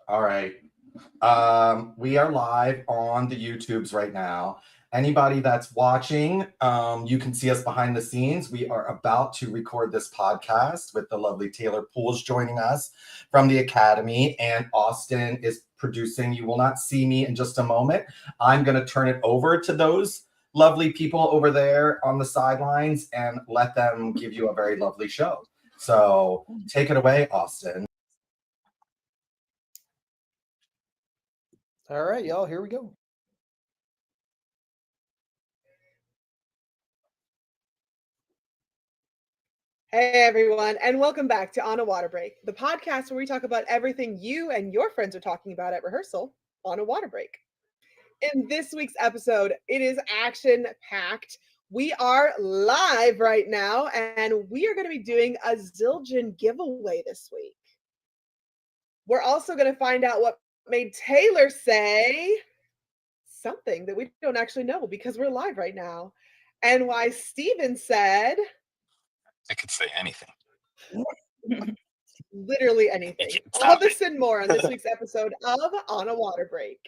All right. We are live on the YouTubes right now. Anybody that's watching, you can see us behind the scenes. We are about to record this podcast with the lovely Taylor Poole's joining us from the Academy, and Austin is producing. You will not see me in just a moment. I'm going to turn it over to those lovely people over there on the sidelines and let them give you a very lovely show. So take it away, Austin. All right, y'all, here we go. Hey everyone, and welcome back to On a Water Break, the podcast where we talk about everything you and your friends are talking about at rehearsal on a water break. In this week's episode, it is action-packed. We are live right now, and we are going to be doing a Zildjian giveaway this week. We're also going to find out what made Taylor say something that we don't actually know because we're live right now, and why Steven said... I could say anything. Literally anything. All this and more on this week's episode of On a Water Break.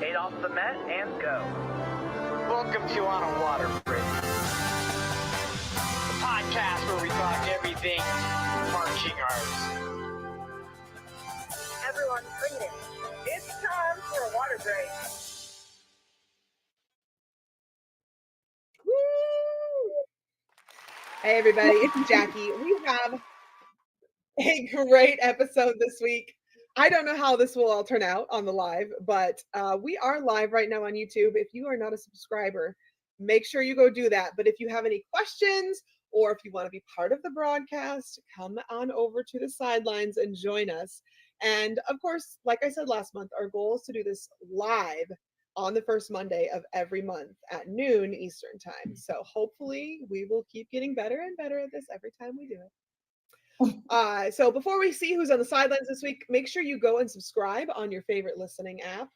8 off the mat and go. Welcome to On a Water Break, the podcast where we talk everything marching arts. Everyone, bring it. It's time for a water break. Woo! Hey everybody, it's Jackie. We have a great episode this week. I don't know how this will all turn out on the live, but we are live right now on YouTube. If you are not a subscriber, make sure you go do that. But if you have any questions or if you want to be part of the broadcast, come on over to the sidelines and join us. And of course, like I said last month, our goal is to do this live on the first Monday of every month at noon Eastern time. So hopefully we will keep getting better and better at this every time we do it. So before we see who's on the sidelines this week, make sure you go and subscribe on your favorite listening app.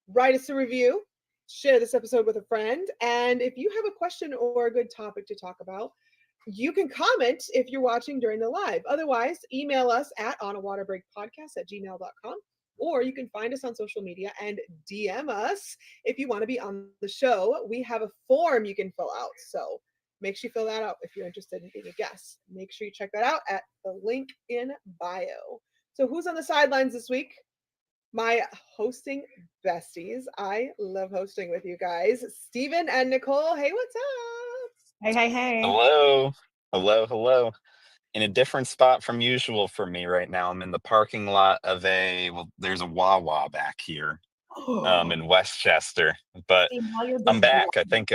Write us a review, share this episode with a friend, and if you have a question or a good topic to talk about, you can comment if you're watching during the live. Otherwise, email us at onawaterbreakpodcast@gmail.com, or you can find us on social media and DM us if you want to be on the show. We have a form you can fill out, so make sure you fill that out if you're interested in being a guest. Make sure you check that out at the link in bio. So who's on the sidelines this week? My hosting besties. I love hosting with you guys. Steven and Nicole. Hey, what's up? Hey. Hello. In a different spot from usual for me right now. I'm in the parking lot of there's a Wawa back here in Westchester. But I'm back. I think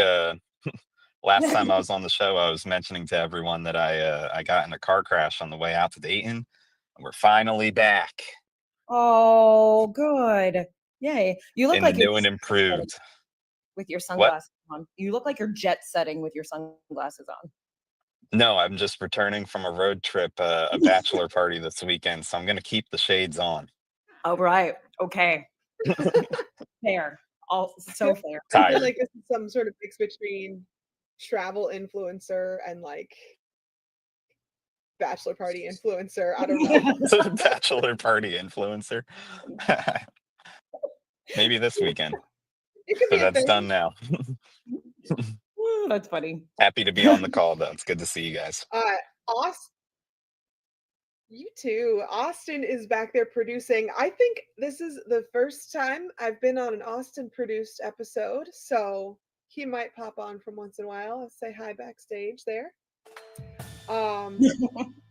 last time I was on the show, I was mentioning to everyone that I got in a car crash on the way out to Dayton. And we're finally back. Oh, good. Yay. You look in like the new and improved. With your sunglasses on. You look like you're jet setting with your sunglasses on. No, I'm just returning from a road trip, a bachelor party this weekend, so I'm going to keep the shades on. Oh, right. Okay. Fair. So fair. I feel like this is some sort of mix between travel influencer and like bachelor party influencer. I don't know. Bachelor party influencer. Maybe this weekend. But that's done now. That's funny. Happy to be on the call, though. It's good to see you guys. Austin, you too. Austin is back there producing. I think this is the first time I've been on an Austin produced episode, so he might pop on from once in a while. I'll say hi backstage there.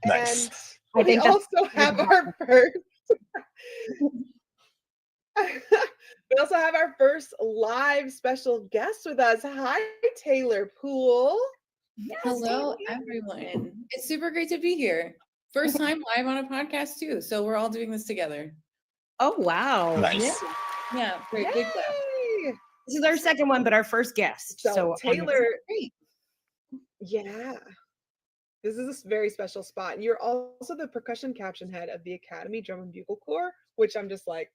Nice. And we also have our first. We also have our first live special guest with us. Hi, Taylor Poole. Yes, hello, everyone. It's super great to be here. First time live on a podcast too. So we're all doing this together. Oh, wow. Nice. Yeah, great. Big clap. This is our second one, but our first guest. So Taylor, yeah. This is a very special spot. And you're also the percussion caption head of the Academy Drum and Bugle Corps, which I'm just like,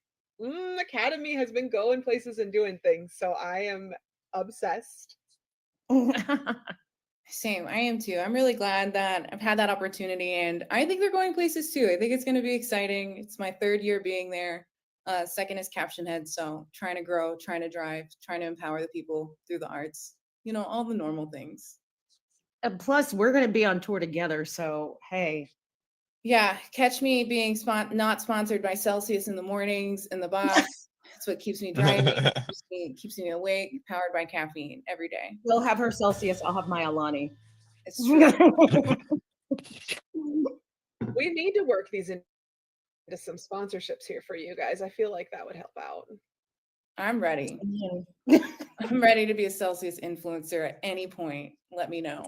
Academy has been going places and doing things. So I am obsessed. Same. I am too. I'm really glad that I've had that opportunity, and I think they're going places too. I think it's going to be exciting. It's my 3rd year being there. Second is Caption head. So trying to grow, trying to drive, trying to empower the people through the arts, all the normal things. And plus, we're going to be on tour together. So, hey. Yeah. Catch me being not sponsored by Celsius in the mornings in the box. That's what keeps me driving, keeps me awake, powered by caffeine every day. We'll have her Celsius. I'll have my Alani. It's true. We need to work these into some sponsorships here for you guys. I feel like that would help out. I'm ready. I'm ready to be a Celsius influencer at any point. Let me know.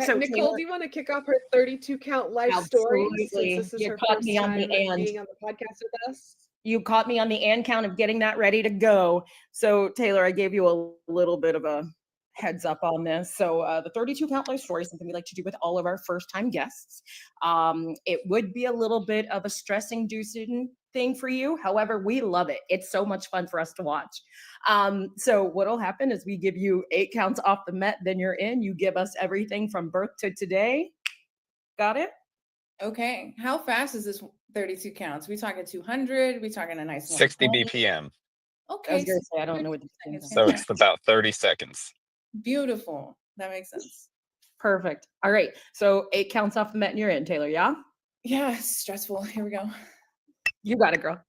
So, Nicole, do you want to kick off her 32 count life story? Since this is her first time being on the podcast with us. You caught me on the and count of getting that ready to go. So, Taylor, I gave you a little bit of a heads up on this. So the 32 count life story is something we like to do with all of our first time guests. It would be a little bit of a stress inducing thing for you. However, we love it. It's so much fun for us to watch. So what'll happen is we give you 8 counts off the Met, then you're in. You give us everything from birth to today. Got it? Okay. How fast is this 32 counts? We talking 200? We talking a nice 60 BPM. Okay. I was gonna say, I don't know what the So it's about 30 seconds. Beautiful. That makes sense. Perfect. All right. So 8 counts off the Met and you're in, Taylor, yeah? Yeah, it's stressful. Here we go. You got it, girl.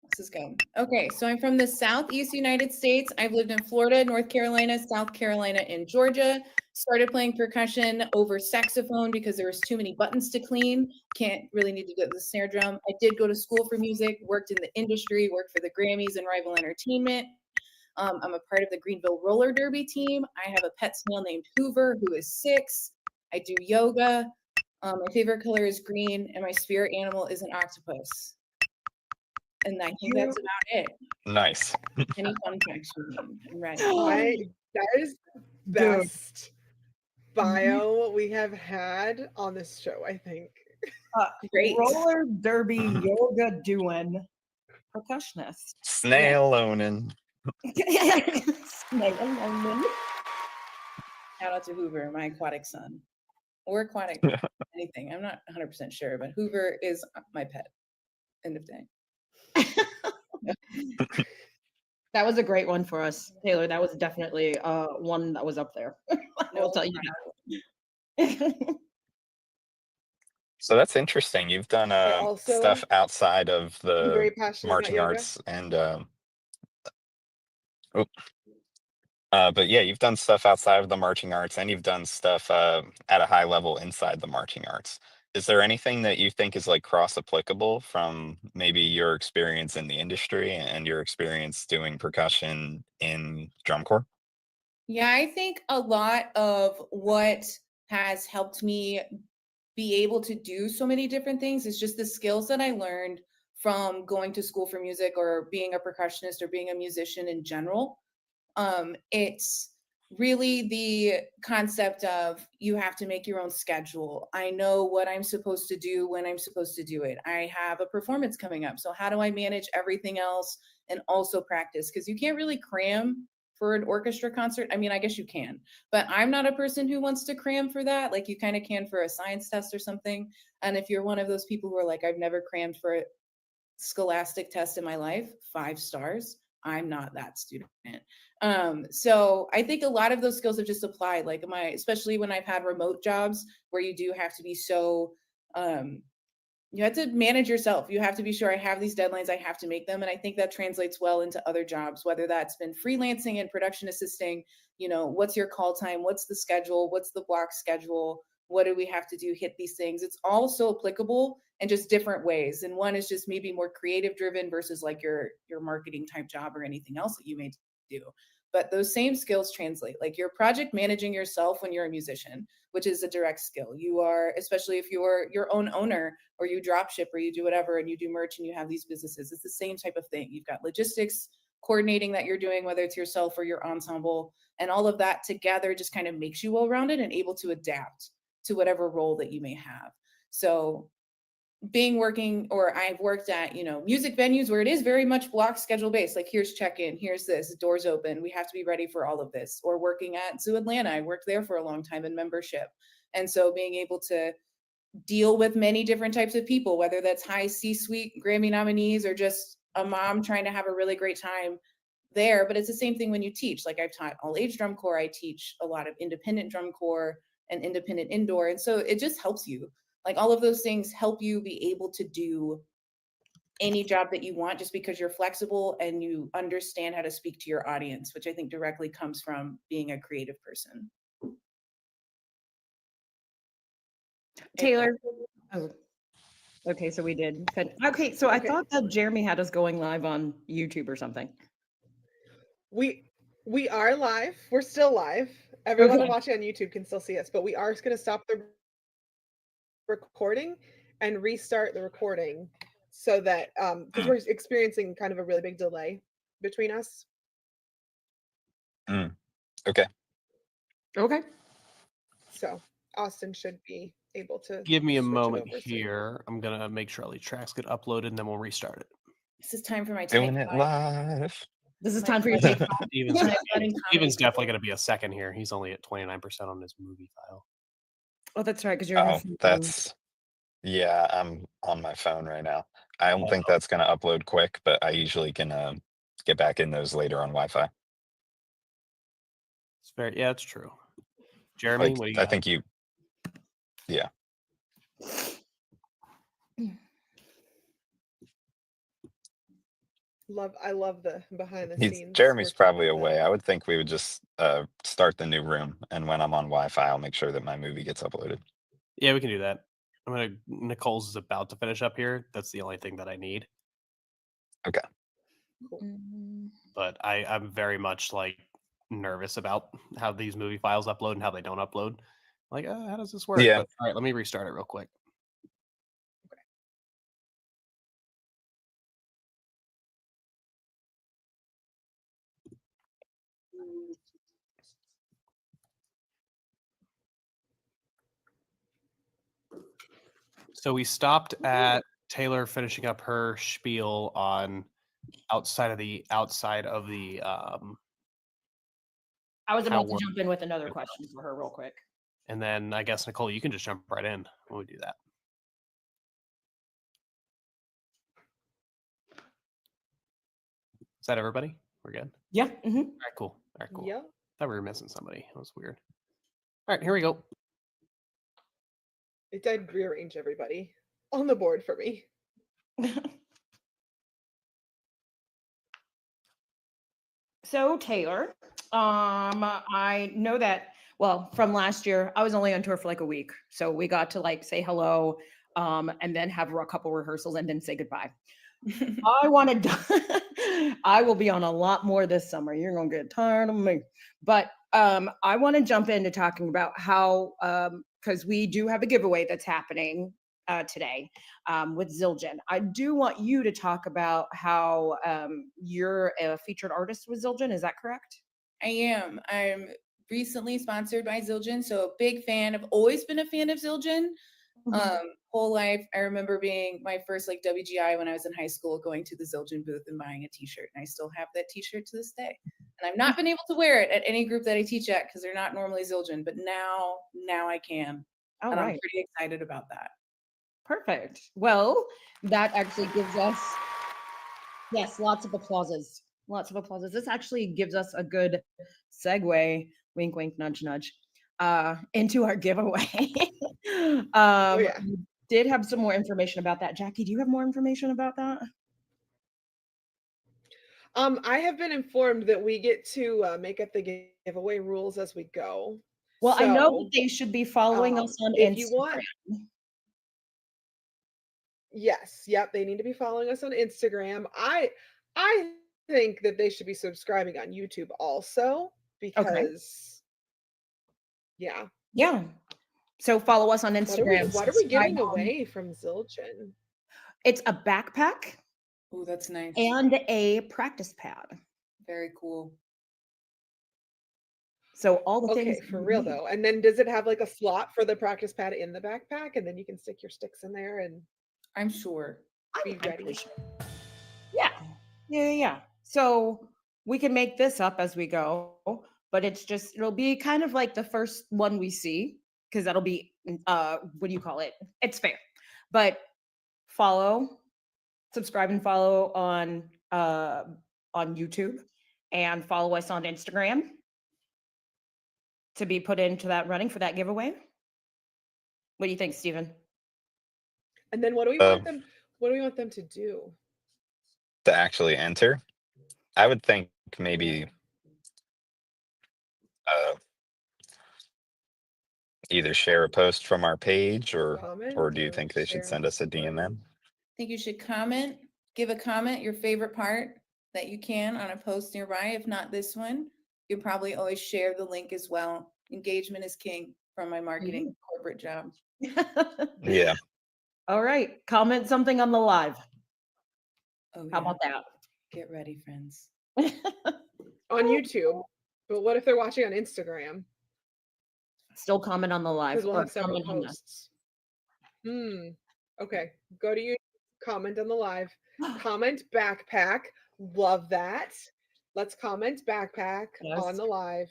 This is good. Okay, so I'm from the Southeast United States. I've lived in Florida, North Carolina, South Carolina, and Georgia. Started playing percussion over saxophone because there was too many buttons to clean. Can't really need to get the snare drum. I did go to school for music, worked in the industry, worked for the Grammys and Rival Entertainment. I'm a part of the Greenville Roller Derby team. I have a pet snail named Hoover, who is 6. I do yoga. My favorite color is green, and my spirit animal is an octopus. And I think that's about it. Nice. Any fun facts for me? I'm ready. That is the best bio we have had on this show, I think. Great. Roller derby yoga doing percussionist. Snail owning. Snail owning. Shout out to Hoover, my aquatic son. Or aquatic anything. I'm not 100% sure, but Hoover is my pet. End of day. That was a great one for us, Taylor. That was definitely one that was up there. I'll tell you that. So that's interesting. You've done stuff outside of the marching arts and but yeah, you've done stuff outside of the marching arts and you've done stuff at a high level inside the marching arts. Is there anything that you think is like cross applicable from maybe your experience in the industry and your experience doing percussion in drum corps? Yeah, I think a lot of what has helped me be able to do so many different things is just the skills that I learned from going to school for music or being a percussionist or being a musician in general. It's really the concept of you have to make your own schedule. I know what I'm supposed to do when I'm supposed to do it. I have a performance coming up. So how do I manage everything else and also practice? Because you can't really cram for an orchestra concert. I mean, I guess you can, but I'm not a person who wants to cram for that. Like you kind of can for a science test or something. And if you're one of those people who are like, I've never crammed for a scholastic test in my life, 5 stars. I'm not that student. So I think a lot of those skills have just applied, like especially when I've had remote jobs where you do have to be so, you have to manage yourself. You have to be sure I have these deadlines, I have to make them. And I think that translates well into other jobs, whether that's been freelancing and production assisting, what's your call time? What's the schedule? What's the block schedule? What do we have to do? Hit these things. It's all so applicable in just different ways. And one is just maybe more creative driven versus like your marketing type job or anything else that you may do. But those same skills translate. Like you're project managing yourself when you're a musician, which is a direct skill. You are, especially if you're your own owner or you drop ship or you do whatever and you do merch and you have these businesses, it's the same type of thing. You've got logistics, coordinating that you're doing, whether it's yourself or your ensemble, and all of that together just kind of makes you well-rounded and able to adapt to whatever role that you may have. So I've worked at, music venues where it is very much block schedule based. Like, here's check-in, here's this, doors open, we have to be ready for all of this. Or working at Zoo Atlanta, I worked there for a long time in membership. And so being able to deal with many different types of people, whether that's high C-suite Grammy nominees or just a mom trying to have a really great time there. But it's the same thing when you teach. Like, I've taught all age drum corps, I teach a lot of independent drum corps and independent indoor. And so it just helps you. Like, all of those things help you be able to do any job that you want, just because you're flexible and you understand how to speak to your audience, which I think directly comes from being a creative person. Taylor. Oh, okay. So we did. Okay. So I thought that Jeremy had us going live on YouTube or something. We are live. We're still live. Everyone watching on YouTube can still see us, but we are going to stop the recording and restart the recording so that because we're experiencing kind of a really big delay between us. Okay. So Austin should be able to give me a switch it moment over soon. here. I'm gonna make sure all these tracks get uploaded and then we'll restart it. This is time for my Doing take it live. This is time for your take. Steven's definitely gonna be a second here. He's only at 29% on his movie file. Oh, that's right, because you're on your phone. I'm on my phone right now. I don't think that's going to upload quick, but I usually can get back in those later on Wi-Fi. It's true. Jeremy, Like, what do you I got? think you, yeah. I love the behind the scenes. Jeremy's probably away. I would think we would just start the new room, and when I'm on Wi-Fi, I'll make sure that my movie gets uploaded. Yeah, we can do that. Nicole's is about to finish up here. That's the only thing that I need. Okay. But I'm very much like nervous about how these movie files upload and how they don't upload. Like, how does this work? Yeah. But, all right, let me restart it real quick. So we stopped at Taylor finishing up her spiel on outside of the I was about to jump in with another question for her real quick. And then I guess, Nicole, you can just jump right in when we do that. Is that everybody? We're good? Yeah. Mm-hmm. All right, cool. Yeah. Thought we were missing somebody. That was weird. All right, here we go. It did rearrange everybody on the board for me. So Taylor, I know that, well, from last year, I was only on tour for like a week. So we got to like say hello and then have a couple rehearsals and then say goodbye. I will be on a lot more this summer. You're going to get tired of me. But I want to jump into talking about how, because we do have a giveaway that's happening today with Zildjian. I do want you to talk about how you're a featured artist with Zildjian. Is that correct? I am. I'm recently sponsored by Zildjian, so a big fan. I've always been a fan of Zildjian. Whole life. I remember being my first like WGI when I was in high school, going to the Zildjian booth and buying a t-shirt. And I still have that t-shirt to this day. And I've not been able to wear it at any group that I teach at because they're not normally Zildjian, but now I can. Oh, and right. I'm pretty excited about that. Perfect. Well, that actually gives us, yes, lots of applauses. Lots of applauses. This actually gives us a good segue, wink, wink, nudge, nudge, into our giveaway. We did have some more information about that. Jackie, do you have more information about that? I have been informed that we get to make up the giveaway rules as we go. Well, so, I know that they should be following us on Instagram. You want, yes, yep, they need to be following us on Instagram. I think that they should be subscribing on YouTube also because, yeah. So follow us on Instagram. What are we giving away from Zildjian? It's a backpack. Oh, that's nice. And a practice pad. Very cool. So all the things. Okay, for real though. And then does it have like a slot for the practice pad in the backpack? And then you can stick your sticks in there and. I'm sure. Be ready. pretty sure. Yeah. So we can make this up as we go, but it'll be kind of like the first one we see, because that'll be what do you call it? It's fair. But subscribe and follow on YouTube, and follow us on Instagram to be put into that running for that giveaway. What do you think, Stephen? And then what do we want them to do? To actually enter, I would think maybe either share a post from our page, or do you think they should send us a DM? I think you should give a comment, your favorite part that you can on a post nearby. If not this one, you can probably always share the link as well. Engagement is king from my marketing corporate job. Yeah. All right. Comment something on the live. Oh, How about that? Get ready, friends. On YouTube. But what if they're watching on Instagram? Still comment on the live. Because we'll or have several comment on the- posts. Okay. Go to YouTube, comment on the live. Comment backpack. Love that. Let's comment backpack Yes. on the live.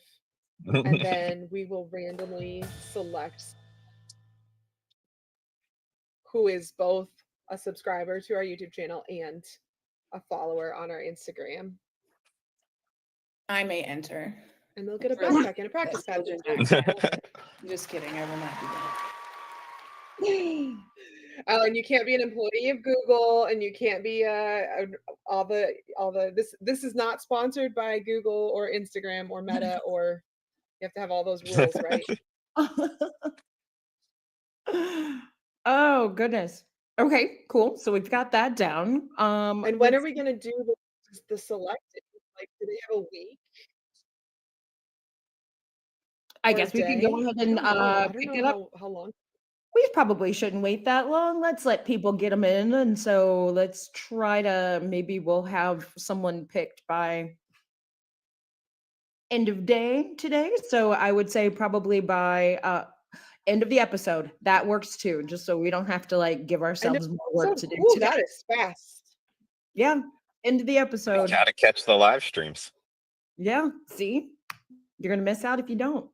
And then we will randomly select who is both a subscriber to our YouTube channel and a follower on our Instagram. I may enter. And they'll get a backpack and a practice pad. Just kidding. I will not do that. And you can't be an employee of Google, and you can't be all the this is not sponsored by Google or Instagram or Meta, or you have to have all those rules, right? Oh goodness. Okay, cool. So we've got that down. And when are we gonna do the selected? Like, do they have a week? I or a guess we can day? go ahead I and don't pick know it up. how long. We probably shouldn't wait that long. Let's let people get them in, and so let's try to maybe we'll have someone picked by end of day today. So I would say probably by end of the episode. That works too, just so we don't have to like give ourselves more work to do. Ooh, today. that is fast. Yeah, end of the episode. Gotta catch the live streams. Yeah, see, you're gonna miss out if you don't.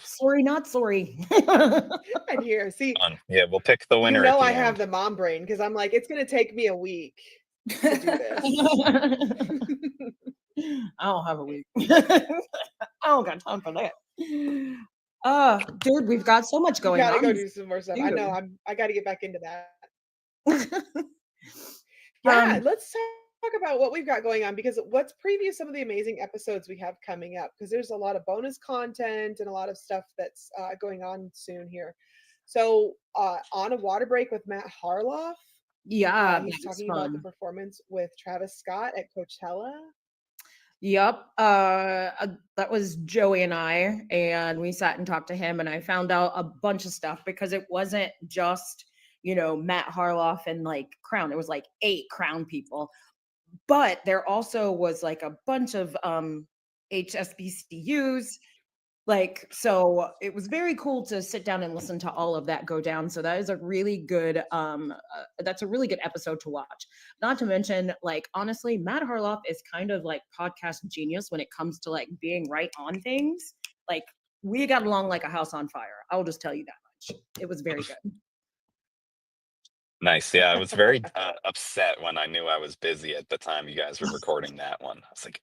Sorry, not sorry. And here, see, Yeah, we'll pick the winner. you know, at the I have end. the mom brain because I'm like, it's gonna take me a week to do this. I don't have a week. I don't got time for that. Dude, we've got so much going Gotta on. go do some more stuff. I know. Dude. I gotta get back into that. Yeah, let's talk about what we've got going on, because let's preview some of the amazing episodes we have coming up, because there's a lot of bonus content and a lot of stuff that's going on soon here. So on a water break with Matt Harloff. Yeah, he's talking about the performance with Travis Scott at Coachella. Yep. That was Joey and I, and we sat and talked to him, and I found out a bunch of stuff, because it wasn't just, Matt Harloff and like Crown. It was like 8 Crown people. But there also was like a bunch of HSBCUs. So it was very cool to sit down and listen to all of that go down. So that is a really good that's a really good episode to watch. Not to mention, like, honestly, Matt Harloff is kind of like podcast genius when it comes to like being right on things. Like, we got along like a house on fire. I'll just tell you that much. It was very good. Nice. Yeah, I was very upset when I knew I was busy at the time you guys were recording that one. I was like,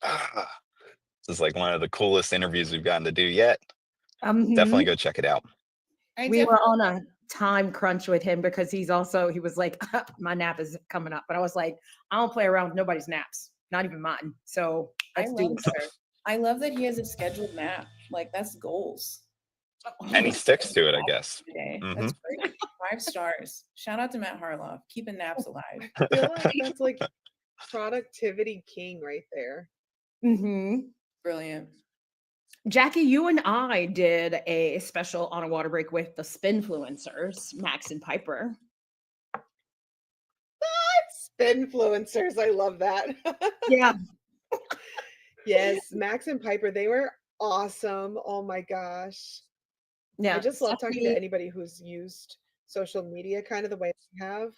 this is like one of the coolest interviews we've gotten to do yet. Definitely go check it out. We were on a time crunch with him, because he was like, my nap is coming up. But I was like, I don't play around with nobody's naps, not even mine. So let's do this. I love that he has a scheduled nap. Like, that's goals. And he sticks to it, I guess. That's great. 5 stars. Shout out to Matt Harloff, keeping naps alive. I feel like that's like productivity king right there. Brilliant. Jackie, you and I did a special on a water break with the Spinfluencers, Max and Piper. Spinfluencers, I love that. Yeah. Yes, Max and Piper, they were awesome. Oh my gosh. Yeah. I just love talking to anybody who's used social media kind of the way we have,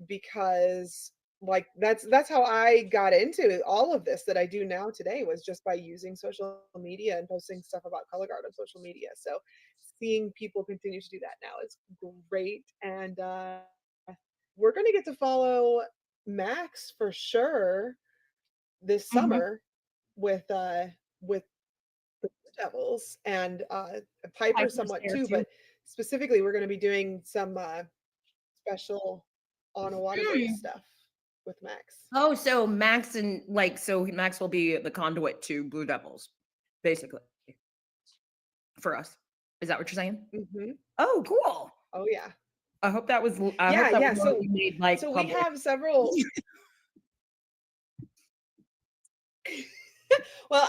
because like that's how I got into all of this that I do now today, was just by using social media and posting stuff about colorguard on social media. So seeing people continue to do that now is great. And we're going to get to follow Max for sure this summer with the Devils, and Piper Piper's somewhat there too, too. but specifically we're going to be doing some special on a waterway stuff with Max. Oh, so Max and so Max will be the conduit to Blue Devils, basically, for us. Is that what you're saying? Mm-hmm. Oh, cool. Oh yeah. I hope that was. I Yeah, hope that yeah. was So already made like so we public. have several. Well,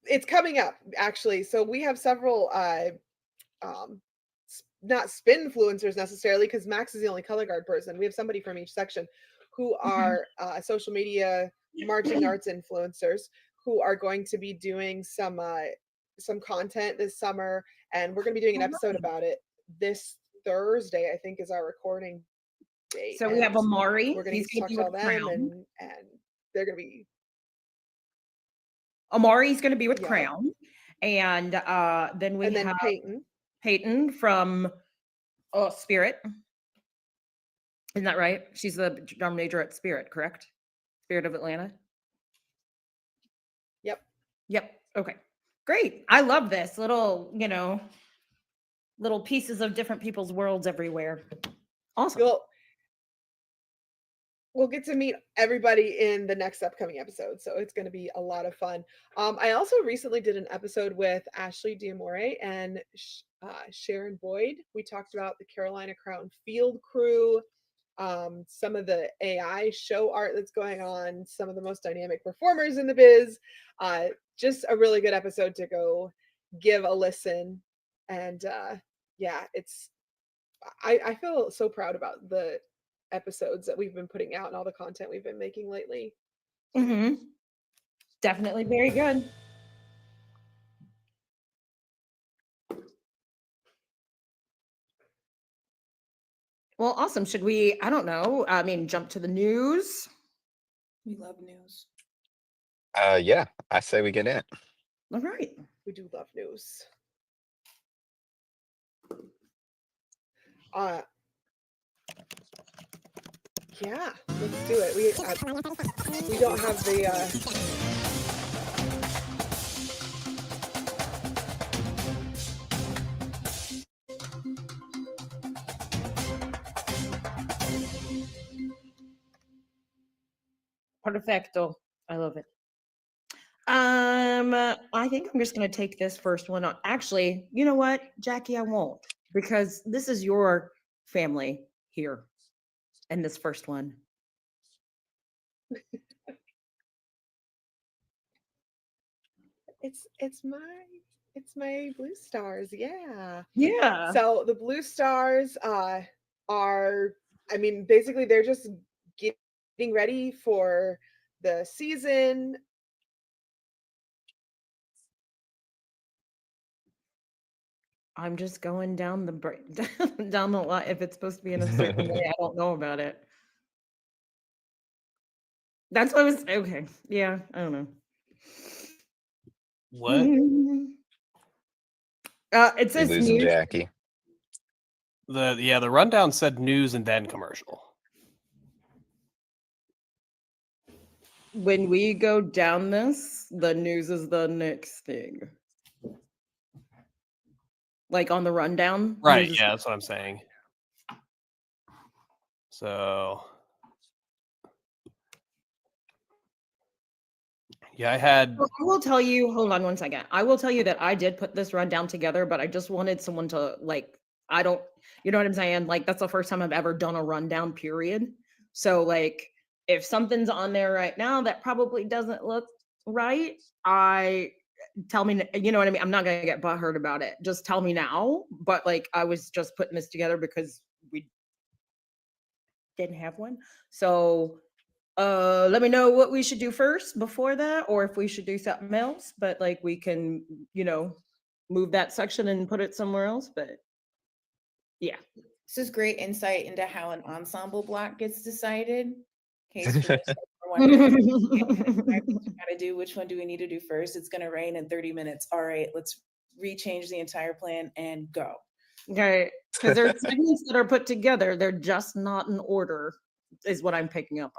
it's coming up actually. So we have several not spin influencers necessarily, because Max is the only color guard person. We have somebody from each section who are social media marching arts influencers who are going to be doing some content this summer, and we're going to be doing an episode about it this Thursday, I think, is our recording date. So we have Amari. We're going to talk to all them, and they're going to be. Amari's going to be with Crown, and then we have Peyton from Spirit. Isn't that right? She's the drum major at Spirit, correct? Spirit of Atlanta. Yep. Okay. Great. I love this little, little pieces of different people's worlds everywhere. Awesome. We'll get to meet everybody in the next upcoming episode, so it's going to be a lot of fun. I also recently did an episode with Ashley Diamore and Sharon Boyd. We talked about the Carolina Crown Field Crew, some of the AI show art that's going on, some of the most dynamic performers in the biz. Just a really good episode to go give a listen. And yeah, I feel so proud about the episodes that we've been putting out and all the content we've been making lately. Mm-hmm. Definitely very good. Well, awesome. Should we, I don't know, jump to the news? We love news. Yeah, I say we get in. All right. We do love news. Yeah, let's do it. We don't have the Perfecto. I love it. I think I'm just going to take this first one on. Actually, you know what, Jackie, I won't, because this is your family here in this first one. It's my Blue Stars. Yeah. Yeah. So the Blue Stars are, basically they're just getting ready for the season. I'm just going down the down the line. If it's supposed to be in a certain way, I don't know about it. That's what I was okay. Yeah, I don't know. What? It says losing news. Jackie. The rundown said news and then commercial. When we go down this, the news is the next thing. Like on the rundown? Right, yeah, that's what I'm saying. So yeah, I will tell you, hold on one second. I will tell you that I did put this rundown together, but I just wanted someone to you know what I'm saying? Like, that's the first time I've ever done a rundown, period. So like, if something's on there right now that probably doesn't look right, tell me, you know what I mean? I'm not going to get butthurt about it. Just tell me now. But like, I was just putting this together because we didn't have one. So let me know what we should do first before that, or if we should do something else. But like, we can, move that section and put it somewhere else. But yeah. This is great insight into how an ensemble block gets decided. In case for those who are wondering, what you gotta do, which one do we need to do first? It's gonna rain in 30 minutes. All right, let's rechange the entire plan and go. Okay, because there's segments that are put together, they're just not in order, is what I'm picking up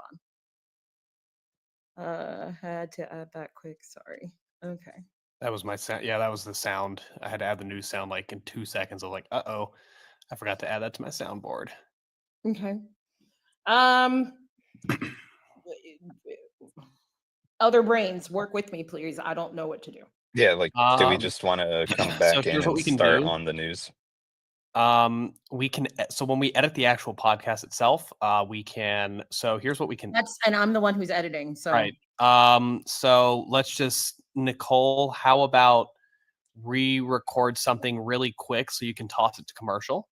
on. Had to add that quick, sorry. Okay. That was my sound. Yeah, that was the sound. I had to add the new sound like in 2 seconds. I was like, uh-oh, I forgot to add that to my soundboard. Okay. Other brains, work with me, please. I don't know what to do. Yeah, like, do we Um, just want to come so back in here's what and we can start do. on the news? We can. So when we edit the actual podcast itself, we can. So here's what we can. And I'm the one who's editing, so Right. So let's just, Nicole, how about re-record something really quick so you can toss it to commercial?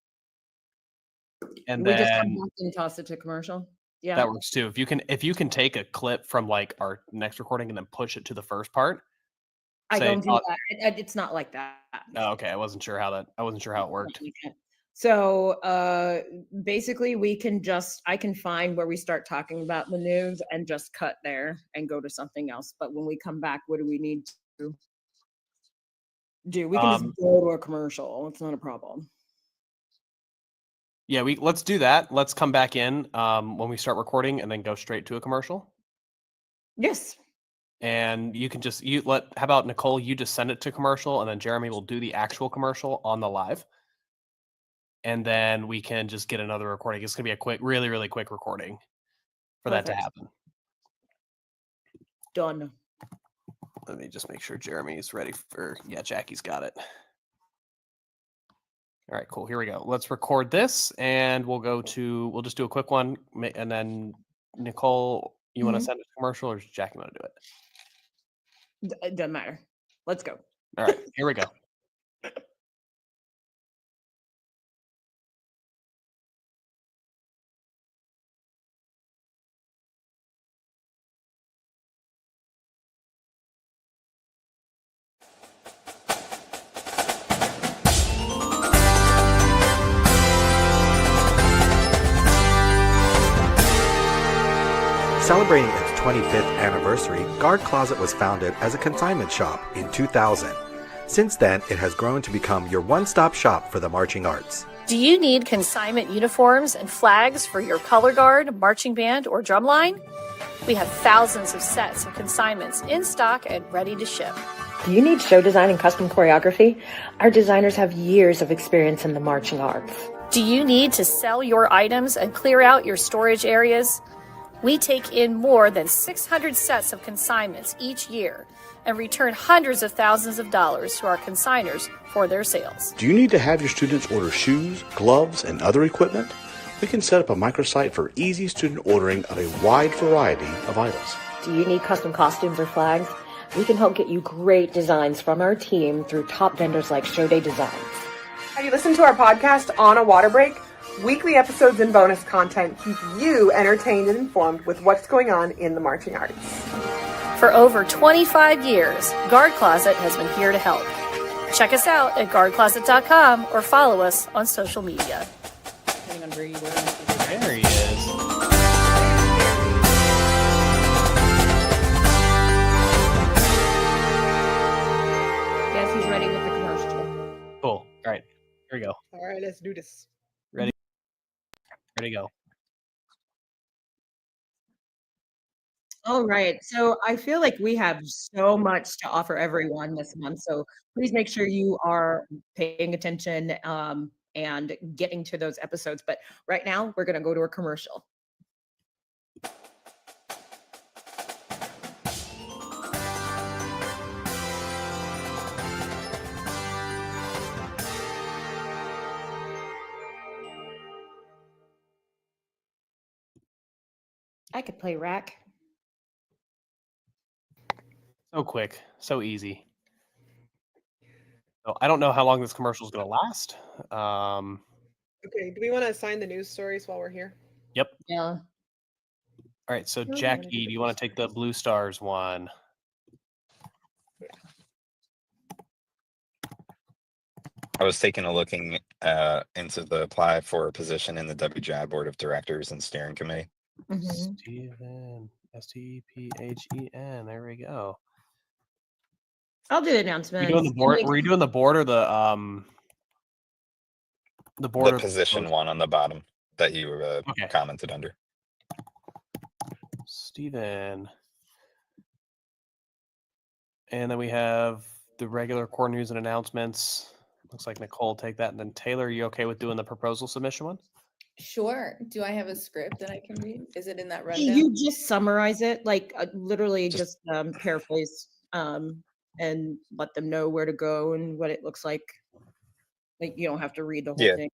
And we just come then back and toss it to commercial. Yeah. that works too. If you can take a clip from like our next recording and then push it to the first part. I say, don't do that. It's not like that. Oh, okay. I wasn't sure how it worked. So basically I can find where we start talking about the news and just cut there and go to something else. But when we come back, what do we need to do? We can just go to a commercial. It's not a problem. Yeah, let's do that. Let's come back in when we start recording and then go straight to a commercial. Yes. And you can how about Nicole, you just send it to commercial and then Jeremy will do the actual commercial on the live. And then we can just get another recording. It's going to be a quick, really, really quick recording for that to happen. Done. Let me just make sure Jeremy is ready yeah, Jackie's got it. All right, cool. Here we go. Let's record this and we'll just do a quick one. And then Nicole, you want to send it to commercial or does Jackie want to do it? It doesn't matter. Let's go. All right, here we go. Celebrating its 25th anniversary, Guard Closet was founded as a consignment shop in 2000. Since then, it has grown to become your one-stop shop for the marching arts. Do you need consignment uniforms and flags for your color guard, marching band, or drumline? We have thousands of sets of consignments in stock and ready to ship. Do you need show design and custom choreography? Our designers have years of experience in the marching arts. Do you need to sell your items and clear out your storage areas? We take in more than 600 sets of consignments each year and return hundreds of thousands of dollars to our consigners for their sales. Do you need to have your students order shoes, gloves, and other equipment? We can set up a microsite for easy student ordering of a wide variety of items. Do you need custom costumes or flags? We can help get you great designs from our team through top vendors like Show Day Designs. Have you listened to our podcast on a water break? Weekly episodes and bonus content keep you entertained and informed with what's going on in the marching arts. For over 25 years, Guard Closet has been here to help. Check us out at guardcloset.com or follow us on social media. Depending on where you were. There he is. Yes, he's ready with the commercial. Cool. All right, here we go. All right, let's do this. Ready to go. All right. So I feel like we have so much to offer everyone this month. So please make sure you are paying attention and getting to those episodes. But right now, we're going to go to a commercial. I could play rack. So quick, so easy. So I don't know how long this commercial is going to last. Okay, do we want to assign the news stories while we're here? Yep. Yeah. All right. So I'm gonna Jackie, do do you want to take the Blue Stars one? I was taking a looking into the apply for a position in the WGI Board of Directors and Steering Committee. Mhm. Stephen, Stephen. There we go. I'll do the Were announcement. you doing the board? Were you doing the board or the board? The position one on the bottom that you Okay. commented under. Stephen. And then we have the regular core news and announcements. Looks like Nicole take that. And then Taylor, are you okay with doing the proposal submission one? Sure. Do I have a script that I can read? Is it in that rundown? You just summarize it, like literally just paraphrase and let them know where to go and what it looks like. Like you don't have to read the whole thing.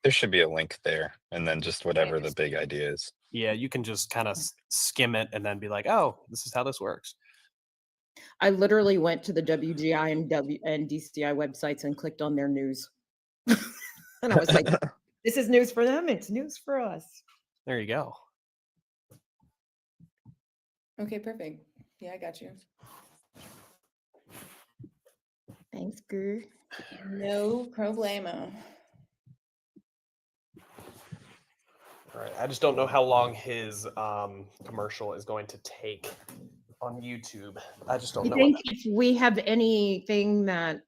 There should be a link there, and then just whatever the big idea is. Yeah, you can just kind of skim it and then be like, oh, this is how this works. I literally went to the WGI and DCI websites and clicked on their news. And I was like, this is news for them. It's news for us. There you go. Okay, perfect. Yeah, I got you. Thanks, girl. No problemo. All right. I just don't know how long his commercial is going to take on YouTube. I just don't You know. think if we have anything that,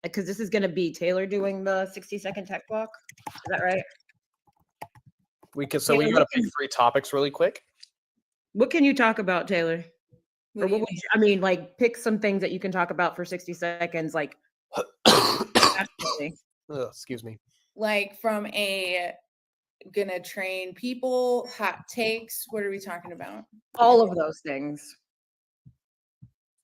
because this is going to be Taylor doing the 60-second tech block, is that right? We can. So we got to pick 3 topics really quick. What can you talk about, Taylor? Or what would you, I mean, like pick some things that you can talk about for 60 seconds, like. Excuse me. Like from a gonna train people, hot takes. What are we talking about? All of those things.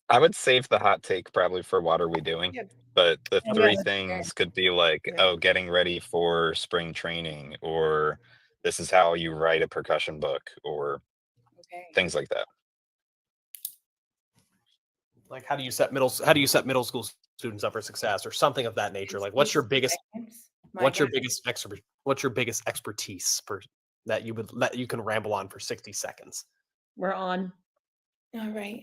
I would save the hot take probably for what are we doing? But the 3 things could be like, oh, getting ready for spring training, or this is how you write a percussion book, or things like that. Like how do you set middle school students up for success, or something of that nature? Like what's your biggest expertise that you can ramble on for 60 seconds? We're on. All right.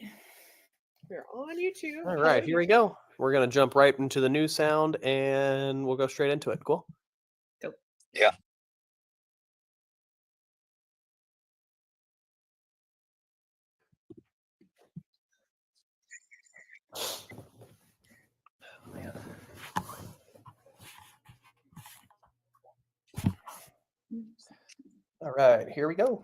We're on YouTube. All right, here we go. We're gonna jump right into the new sound and we'll go straight into it. Cool. Go. Yeah. All right, here we go.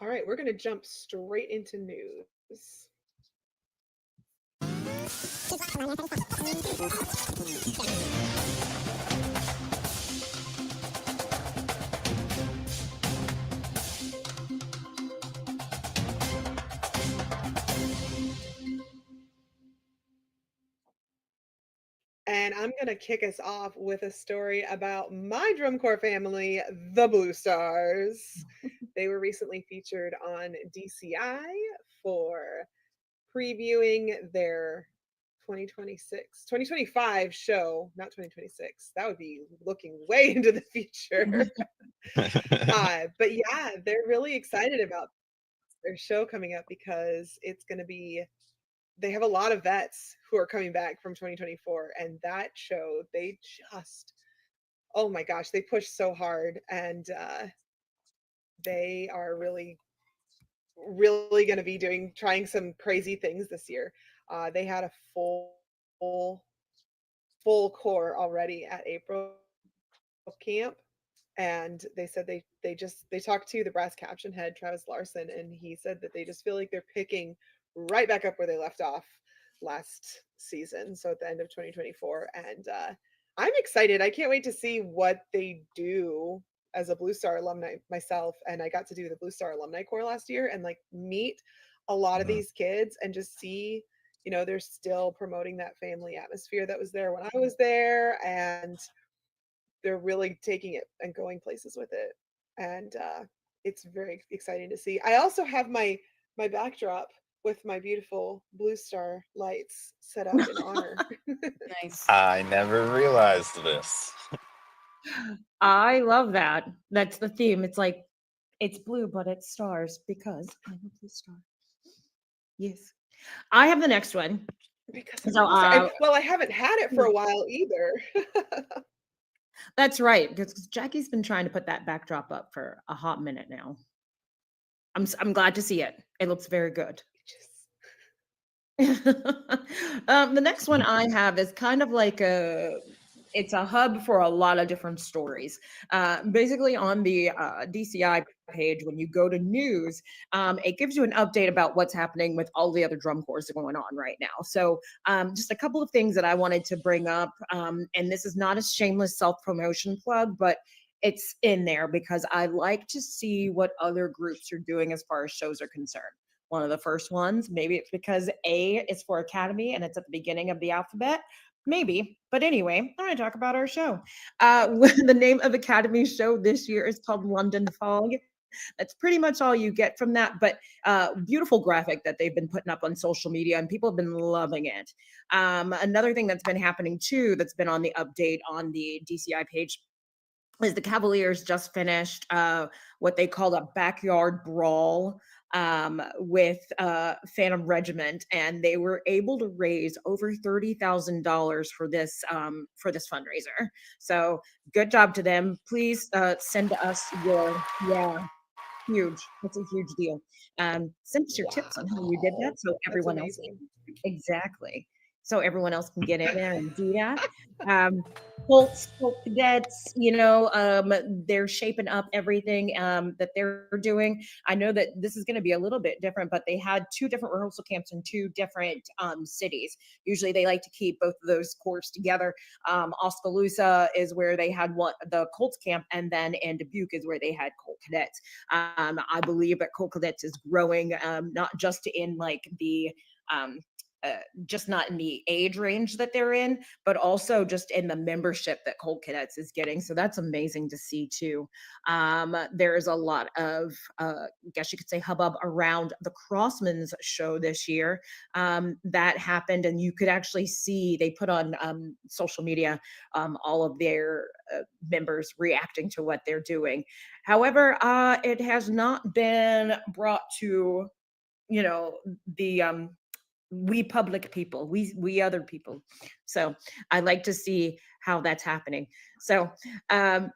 All right, we're going to jump straight into news. And I'm going to kick us off with a story about my drum corps family, the Blue Stars. They were recently featured on DCI for previewing their 2025 show, not 2026. That would be looking way into the future. But yeah, they're really excited about their show coming up because it's going to be, they have a lot of vets who are coming back from 2024, and that show, they just, oh my gosh, they pushed so hard, and they are really going to be trying some crazy things this year. They had a full core already at April camp, and they said they talked to the brass caption head, Travis Larson, and he said that they just feel like they're picking right back up where they left off last season, so at the end of 2024. And I'm excited. I can't wait to see what they do as a Blue Star alumni myself, and I got to do the Blue Star Alumni Corps last year and like meet a lot of these kids and just see, you know, they're still promoting that family atmosphere that was there when I was there, and they're really taking it and going places with it, and it's very exciting to see. I also have my backdrop with my beautiful blue star lights set up in honor. Nice. I never realized this. I love that. That's the theme. It's like it's blue, but it's stars because I'm a blue star. Yes. I have the next one. Because I'm So, a blue star. Well, I haven't had it for a while either. that's right, because Jackie's been trying to put that backdrop up for a hot minute now. I'm glad to see it. It looks very good. The next one I have is kind of like it's a hub for a lot of different stories. Basically on the DCI page, when you go to news, it gives you an update about what's happening with all the other drum corps going on right now. So just a couple of things that I wanted to bring up, and this is not a shameless self-promotion plug, but it's in there because I like to see what other groups are doing as far as shows are concerned. One of the first ones, maybe it's because A is for Academy and it's at the beginning of the alphabet. Maybe. But anyway, I'm going to talk about our show. The name of Academy's show this year is called London Fog. That's pretty much all you get from that, but beautiful graphic that they've been putting up on social media and people have been loving it. Another thing that's been happening too, that's been on the update on the DCI page, is the Cavaliers just finished what they called a backyard brawl with Phantom Regiment, and they were able to raise over $30,000 for this fundraiser. So good job to them. Please send us your huge. It's a huge deal. Send us your tips on how you did that, so everyone else can. Exactly. So everyone else can get in there and do that. Colt Cadets, they're shaping up everything that they're doing. I know that this is going to be a little bit different, but they had 2 different rehearsal camps in 2 different cities. Usually they like to keep both of those corps together. Oskaloosa is where they had the Colts camp, and then in Dubuque is where they had Colt Cadets. I believe that Colt Cadets is growing, not just in like the just not in the age range that they're in, but also just in the membership that Colt Cadets is getting. So that's amazing to see too. There's a lot of, I guess you could say, hubbub around the Crossman's show this year. That happened, and you could actually see they put on social media all of their members reacting to what they're doing. However, it has not been brought to, the we public people, we other people. So I like to see how that's happening. So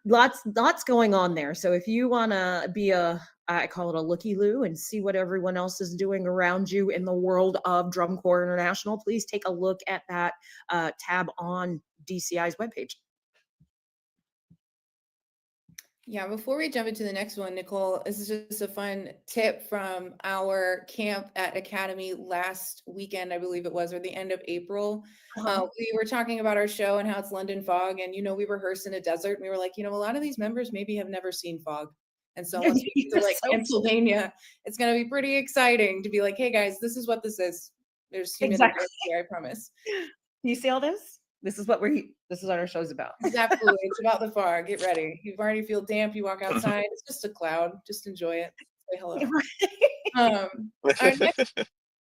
lots going on there. So if you want to be I call it a looky-loo and see what everyone else is doing around you in the world of Drum Corps International, please take a look at that tab on DCI's webpage. Yeah, before we jump into the next one, Nicole, this is just a fun tip from our camp at Academy last weekend, I believe it was, or the end of April. We were talking about our show and how it's London Fog, and we rehearsed in a desert, and we were like, a lot of these members maybe have never seen fog. And so once we get to like Pennsylvania, it's going to be pretty exciting to be like, hey guys, this is what this is. There's humidity here, I promise. You see all this? This is what our show's about. Absolutely. It's about the fog. Get ready. You already feel damp. You walk outside. It's just a cloud. Just enjoy it. Say hello. Our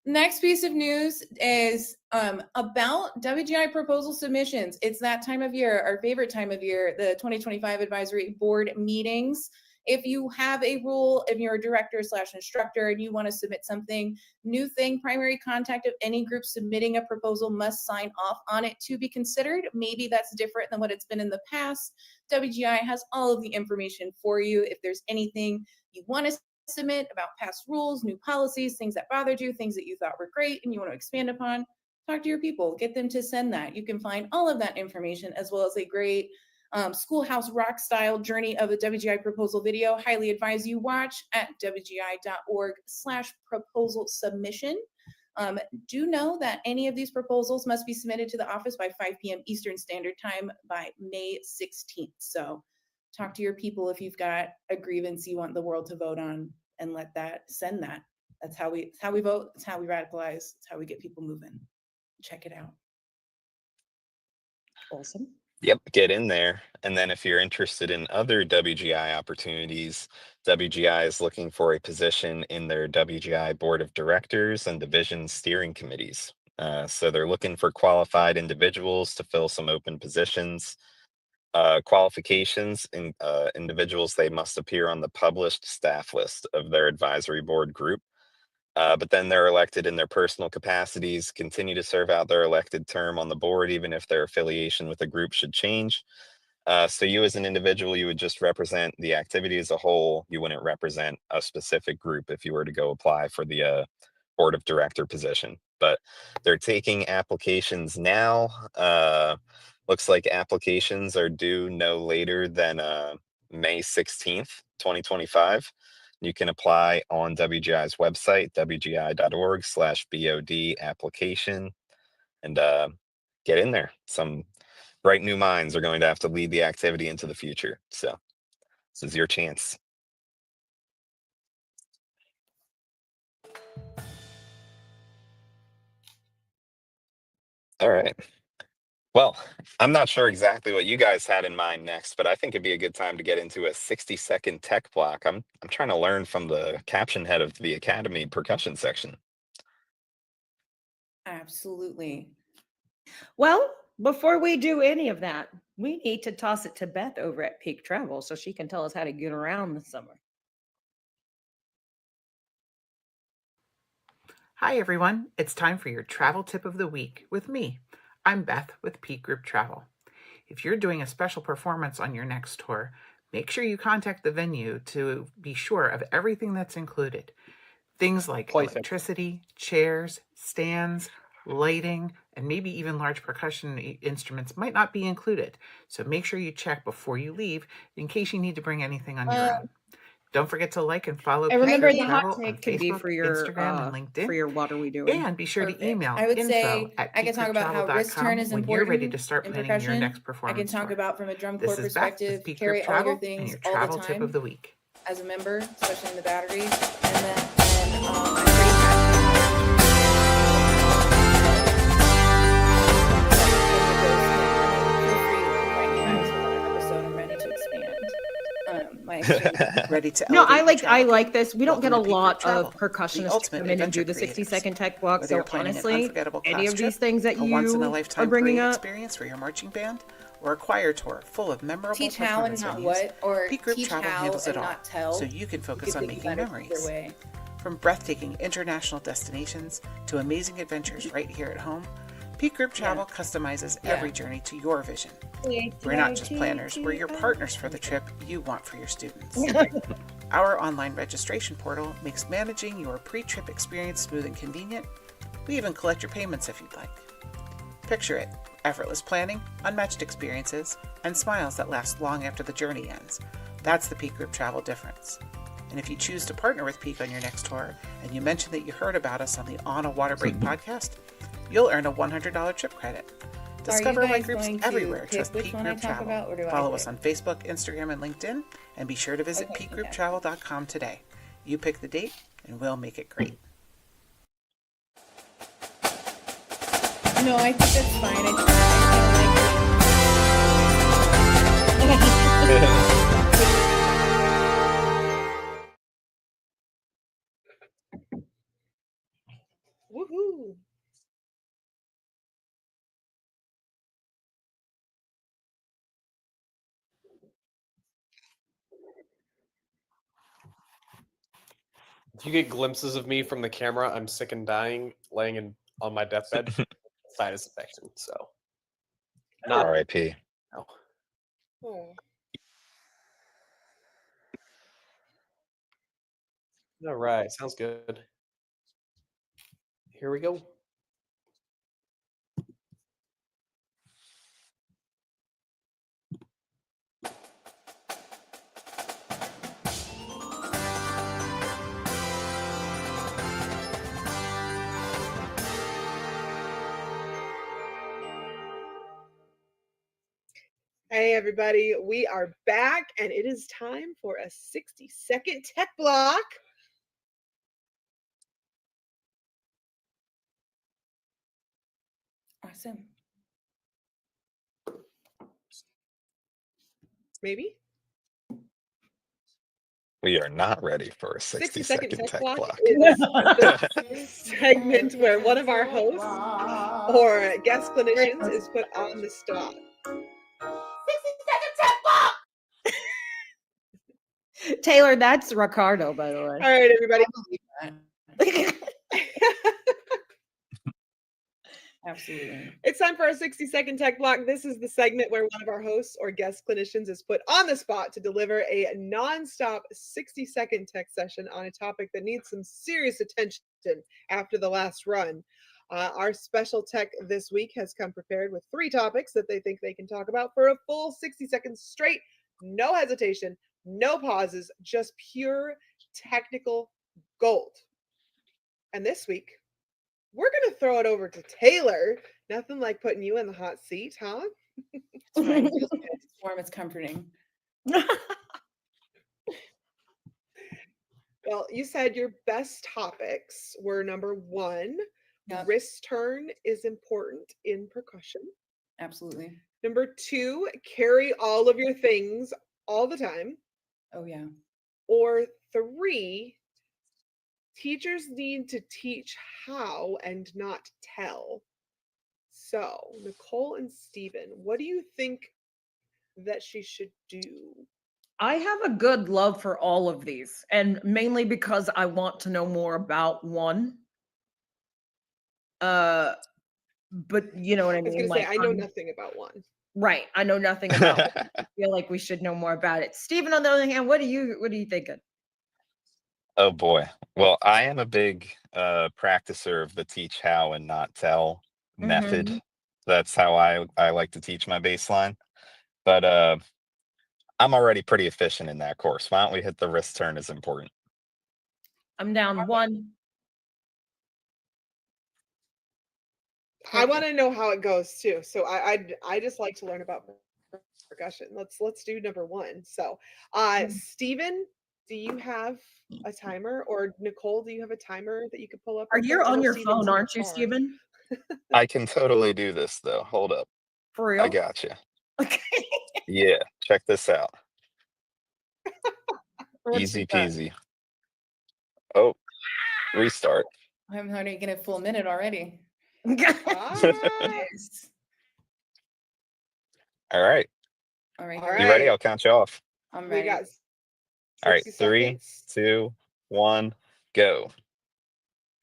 next piece of news is about WGI proposal submissions. It's that time of year, our favorite time of year, the 2025 advisory board meetings. If you have a rule, if you're a director / instructor and you want to submit something, new thing, primary contact of any group submitting a proposal must sign off on it to be considered. Maybe that's different than what it's been in the past. WGI has all of the information for you. If there's anything you want to submit about past rules, new policies, things that bothered you, things that you thought were great and you want to expand upon, talk to your people, get them to send that. You can find all of that information as well as a great Schoolhouse Rock style journey of the WGI proposal video. Highly advise you watch at wgi.org/proposal submission. Do know that any of these proposals must be submitted to the office by 5 p.m. Eastern Standard Time by May 16th. So talk to your people if you've got a grievance you want the world to vote on, and send that. That's how we vote. That's how we radicalize. That's how we get people moving. Check it out. Awesome. Yep, get in there. And then if you're interested in other WGI opportunities, WGI is looking for a position in their WGI board of directors and division steering committees. So they're looking for qualified individuals to fill some open positions. Qualifications in individuals, they must appear on the published staff list of their advisory board group. But then they're elected in their personal capacities, continue to serve out their elected term on the board, even if their affiliation with the group should change. So you as an individual, you would just represent the activity as a whole. You wouldn't represent a specific group if you were to go apply for the board of director position. But they're taking applications now. Looks like applications are due no later than May 16th, 2025. You can apply on WGI's website, wgi.org/BOD application, and get in there. Some bright new minds are going to have to lead the activity into the future. So this is your chance. All right. Well, I'm not sure exactly what you guys had in mind next, but I think it'd be a good time to get into a 60-second tech block. I'm trying to learn from the caption head of the Academy percussion section. Absolutely. Well, before we do any of that, we need to toss it to Beth over at Peak Travel so she can tell us how to get around this summer. Hi, everyone. It's time for your travel tip of the week with me. I'm Beth with Peak Group Travel. If you're doing a special performance on your next tour, make sure you contact the venue to be sure of everything that's included. Things like electricity, chairs, stands, lighting, and maybe even large percussion instruments might not be included. So make sure you check before you leave in case you need to bring anything on your own. Don't forget to like and follow I remember Peak the Group hot Travel on take could be Facebook, for your Instagram, and LinkedIn. for your what are we doing? And be sure Perfect. to email I would say info@peakgrouptravel.com I can talk about how wrist turn is when important you're ready to start in planning your percussion. next I performance can talk tour. about from a drum This corps is Beth with perspective, Peak carry Group all your Travel and things your all travel the tip time of the week. as a member, especially in the batteries. And then I'm pretty passionate Ready to No, elevate your I travel like game? this. We don't get a Welcome to Peak Group lot Travel, of the percussionists to ultimate come in and adventure do the creators. 60-second tech block. Whether So you're planning an honestly, unforgettable any class of these trip, things that a you are bringing up, experience for your marching band, or a choir tour full of memorable teach how and performance not venues, what, or Peak Group teach Travel how handles it and all, not tell. so you can focus on think making about it memories. either way. From breathtaking international destinations to amazing adventures right here at home, Peak Group Travel customizes every journey to your vision. We're not just planners, we're your partners for the trip you want for your students. Our online registration portal makes managing your pre-trip experience smooth and convenient. We even collect your payments if you'd like. Picture it: effortless planning, unmatched experiences, and smiles that last long after the journey ends. That's the Peak Group Travel difference. And if you choose to partner with Peak on your next tour, and you mention that you heard about us on the On a Water Break podcast, you'll earn a $100 trip credit. Discover why groups everywhere trust Peak Group Travel. Follow us on Facebook, Instagram, and LinkedIn, and be sure to visit peakgrouptravel.com today. You pick the date, and we'll make it great. No, I think that's fine. Woohoo! If you get glimpses of me from the camera, I'm sick and dying, laying on my deathbed. Sinus infection. So, not R.I.P. No. Oh. All right, sounds good. Here we go. Hey, everybody, we are back, and it is time for a 60-second tech block. Awesome. maybe? We are not ready for a 60-second 60-second tech block block. is the segment where one of our hosts or guest clinicians is put on the spot. 60-second tech block! Taylor, that's Ricardo, by the way. All right, everybody. Absolutely. It's time for our 60-second tech block. This is the segment where one of our hosts or guest clinicians is put on the spot to deliver a non-stop 60-second tech session on a topic that needs some serious attention after the last run. Our special tech this week has come prepared with 3 topics that they think they can talk about for a full 60 seconds straight. No hesitation, no pauses, just pure technical gold. And this week, we're going to throw it over to Taylor. Nothing like putting you in the hot seat, huh? It's fine. It feels good. It's warm. It's comforting. Well, you said your best topics were number 1, Yep. wrist turn is important in percussion. Absolutely. Number 2, carry all of your things all the time. Oh, yeah. Or 3, teachers need to teach how and not tell. So, Nicole and Steven, what do you think that she should do? I have a good love for all of these, and mainly because I want to know more about one. But you know what I I was mean? going to say, I know I'm- nothing about one. Right. I know nothing about it. I feel like we should know more about it. Steven, on the other hand, what are you thinking? Oh boy. Well, I am a big practicer of the teach how and not tell method. Mhm. That's how I like to teach my baseline. But I'm already pretty efficient in that course. Why don't we hit the wrist turn is important? I'm down 1. I want to know how it goes too. So I just like to learn about percussion. Let's do number 1. So, Steven, do you have a timer, or Nicole, do you have a timer that you could pull up? Are real you quick? I on know your Steven's in phone, the aren't you, car. Steven? I can totally do this though. Hold up. For real? I got you. Okay. Yeah, check this out. What Easy you got? peasy. Oh, restart. I'm already getting a full minute already. Nice. All right. All right. All You ready? right. I'll count you off. I'm We ready. got All right. 60 3, seconds. 2, 1, go.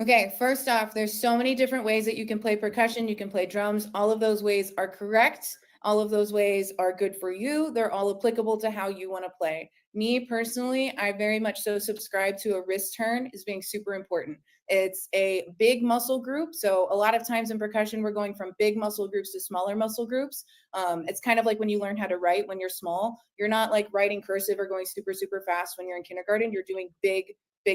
Okay, first off, there's so many different ways that you can play percussion. You can play drums. All of those ways are correct. All of those ways are good for you. They're all applicable to how you want to play. Me personally, I very much so subscribe to a wrist turn as being super important. It's a big muscle group. So a lot of times in percussion, we're going from big muscle groups to smaller muscle groups. It's kind of like when you learn how to write when you're small. You're not like writing cursive or going super, super fast when you're in kindergarten. You're doing big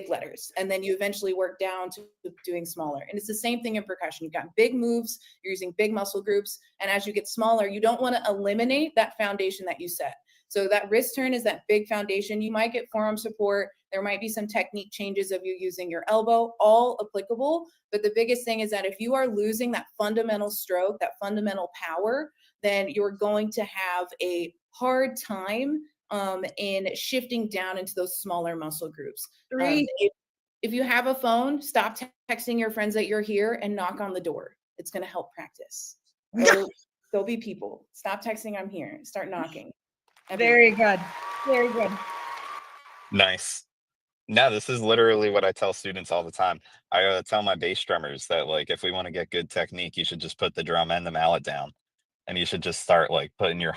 letters, and then you eventually work down to doing smaller. And it's the same thing in percussion. You've got big moves, you're using big muscle groups, and as you get smaller, you don't want to eliminate that foundation that you set. So that wrist turn is that big foundation. You might get forearm support. There might be some technique changes of you using your elbow, all applicable. But the biggest thing is that if you are losing that fundamental stroke, that fundamental power, then you're going to have a hard time in shifting down into those smaller muscle groups. If you have a phone, stop texting your friends that you're here and knock on the door. It's going to help practice. There'll be people. Stop texting, I'm here. Start knocking. Very good. Very good. Nice. No, this is literally what I tell students all the time. I tell my bass drummers that, like, if we want to get good technique, you should just put the drum and the mallet down, and you should just start like putting your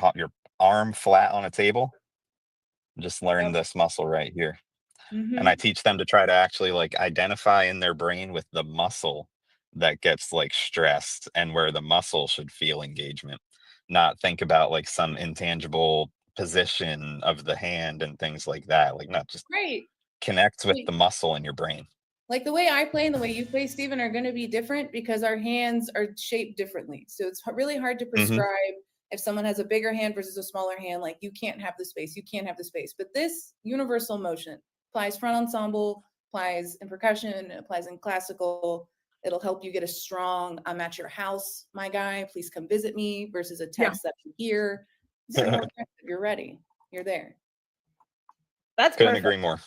arm flat on a table. Just learn this muscle right here. And I teach them to try to actually like identify in their brain with the muscle that gets like stressed and where the muscle should feel engagement, not think about like some intangible position of the hand and things like that. Like, not just connect with the muscle in your brain. Like the way I play and the way you play, Steven, are going to be different because our hands are shaped differently. So it's really hard to prescribe if someone has a bigger hand versus a smaller hand. Like, you can't have the space, you can't have the space. But this universal motion applies front ensemble, applies in percussion, applies in classical. It'll help you get a strong, I'm at your house, my guy, please come visit me, versus a text that you hear. So you're ready. you're there. That's Couldn't perfect. agree more.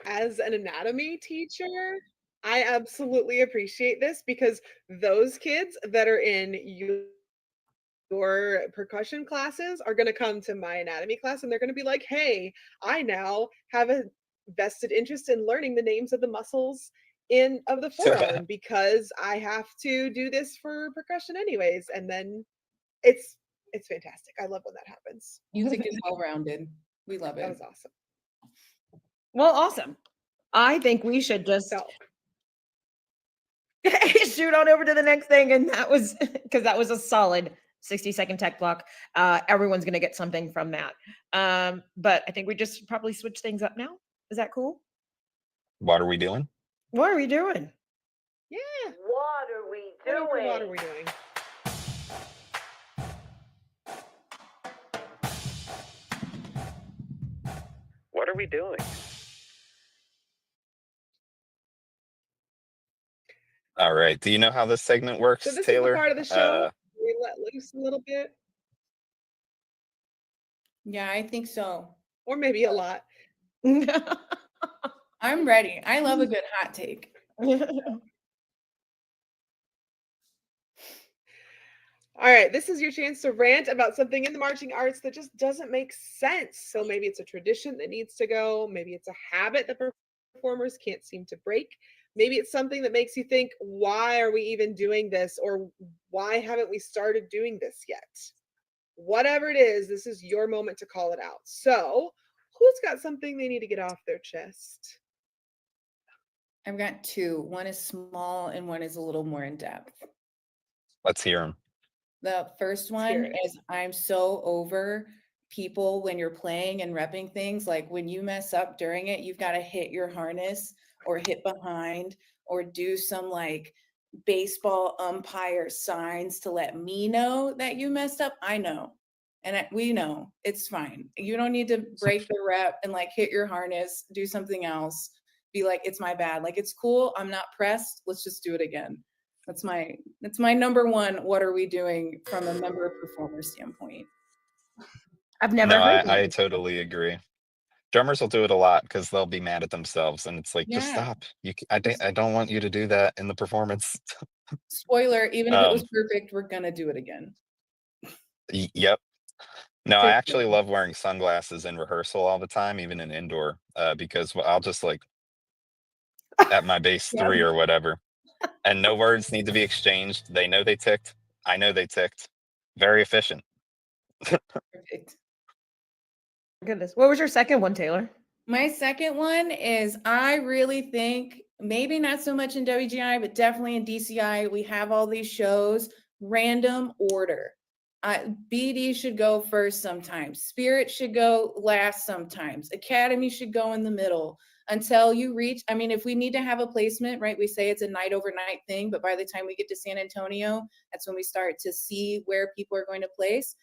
As an anatomy teacher, I absolutely appreciate this because those kids that are in your percussion classes are going to come to my anatomy class and they're going to be like, hey, I now have a vested interest in learning the names of the muscles of the forearm because I have to do this for percussion anyways. And then it's fantastic. I love when that happens. Music is well-rounded. We love That it. was awesome. Well, awesome. I think we should just So shoot on over to the next thing. And that was because that was a solid 60-second tech block. Everyone's going to get something from that. But I think we just probably switch things up now. Is that cool? What are we doing? What are we doing? yeah. What are we doing? What are we doing? What are we doing? All right. Do you know how this segment works, So this Taylor? is the part of the show we let loose a little bit, Yeah, I think so. or maybe a lot. I'm ready. I love a good hot take. All right, this is your chance to rant about something in the marching arts that just doesn't make sense. So maybe it's a tradition that needs to go. Maybe it's a habit that performers can't seem to break. Maybe it's something that makes you think, why are we even doing this? Or why haven't we started doing this yet? Whatever it is, this is your moment to call it out. So who's got something they need to get off their chest? I've got two. One is small and one is a little more in depth. Let's hear them. The first one is I'm so over people when you're playing and repping things. Like when you mess up during it, you've got to hit your harness or hit behind or do some like baseball umpire signs to let me know that you messed up. I know. And we know it's fine. You don't need to break the rep and like hit your harness, do something else. Be like, it's my bad. Like, it's cool. I'm not pressed. Let's just do it again. That's my number one. What are we doing from a member performer standpoint? I've never heard I totally agree. Drummers will do it a lot because they'll be mad at themselves, and it's like, just stop. I don't want you to do that in the performance. Spoiler: even if it was perfect, we're gonna do it again. Yep. No, I actually love wearing sunglasses in rehearsal all the time, even in indoor, because I'll just like at my base 3 or whatever, and no words need to be exchanged. They know they ticked. I know they ticked. Very efficient. Perfect. Goodness. What was your second one, Taylor? My second one is I really think maybe not so much in WGI, but definitely in DCI, we have all these shows, random order. BD should go first sometimes. Spirit should go last sometimes. Academy should go in the middle until you reach. I mean, if we need to have a placement, right? We say it's a night overnight thing, but by the time we get to San Antonio, that's when we start to see where people are going to place.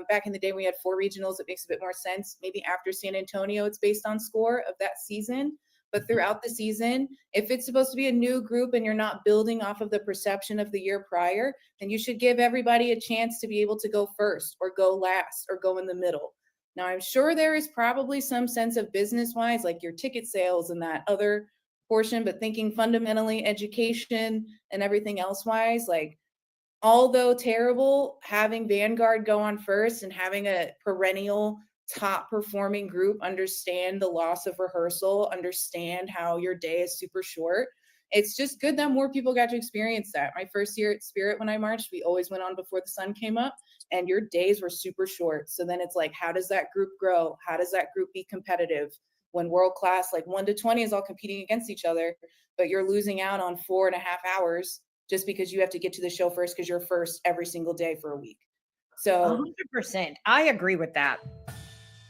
Back in the day, we had 4 regionals. It makes a bit more sense. Maybe after San Antonio, it's based on score of that season. But throughout the season, if it's supposed to be a new group and you're not building off of the perception of the year prior, then you should give everybody a chance to be able to go first or go last or go in the middle. Now, I'm sure there is probably some sense of business-wise, like your ticket sales and that other portion, but thinking fundamentally education and everything else-wise, like, although terrible, having Vanguard go on first and having a perennial top performing group understand the loss of rehearsal, understand how your day is super short. It's just good that more people got to experience that. My first year at Spirit, when I marched, we always went on before the sun came up and your days were super short. So then it's like, how does that group grow? How does that group be competitive when world class, like 1 to 20 is all competing against each other, but you're losing out on 4.5 hours just because you have to get to the show first because you're first every single day for a week. So 100%. I agree with that.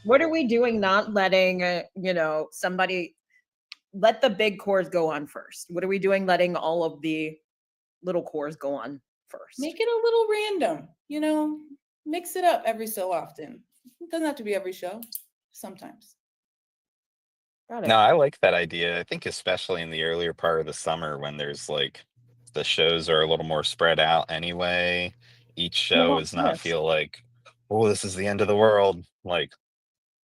What are we doing not letting, somebody let the big cores go on first? What are we doing letting all of the little cores go on first? Make it a little random, mix it up every so often. It doesn't have to be every show, sometimes. Got it. No, I like that idea. I think especially in the earlier part of the summer when there's like the shows are a little more spread out anyway. Each show does not feel like oh, this is the end of the world. Like,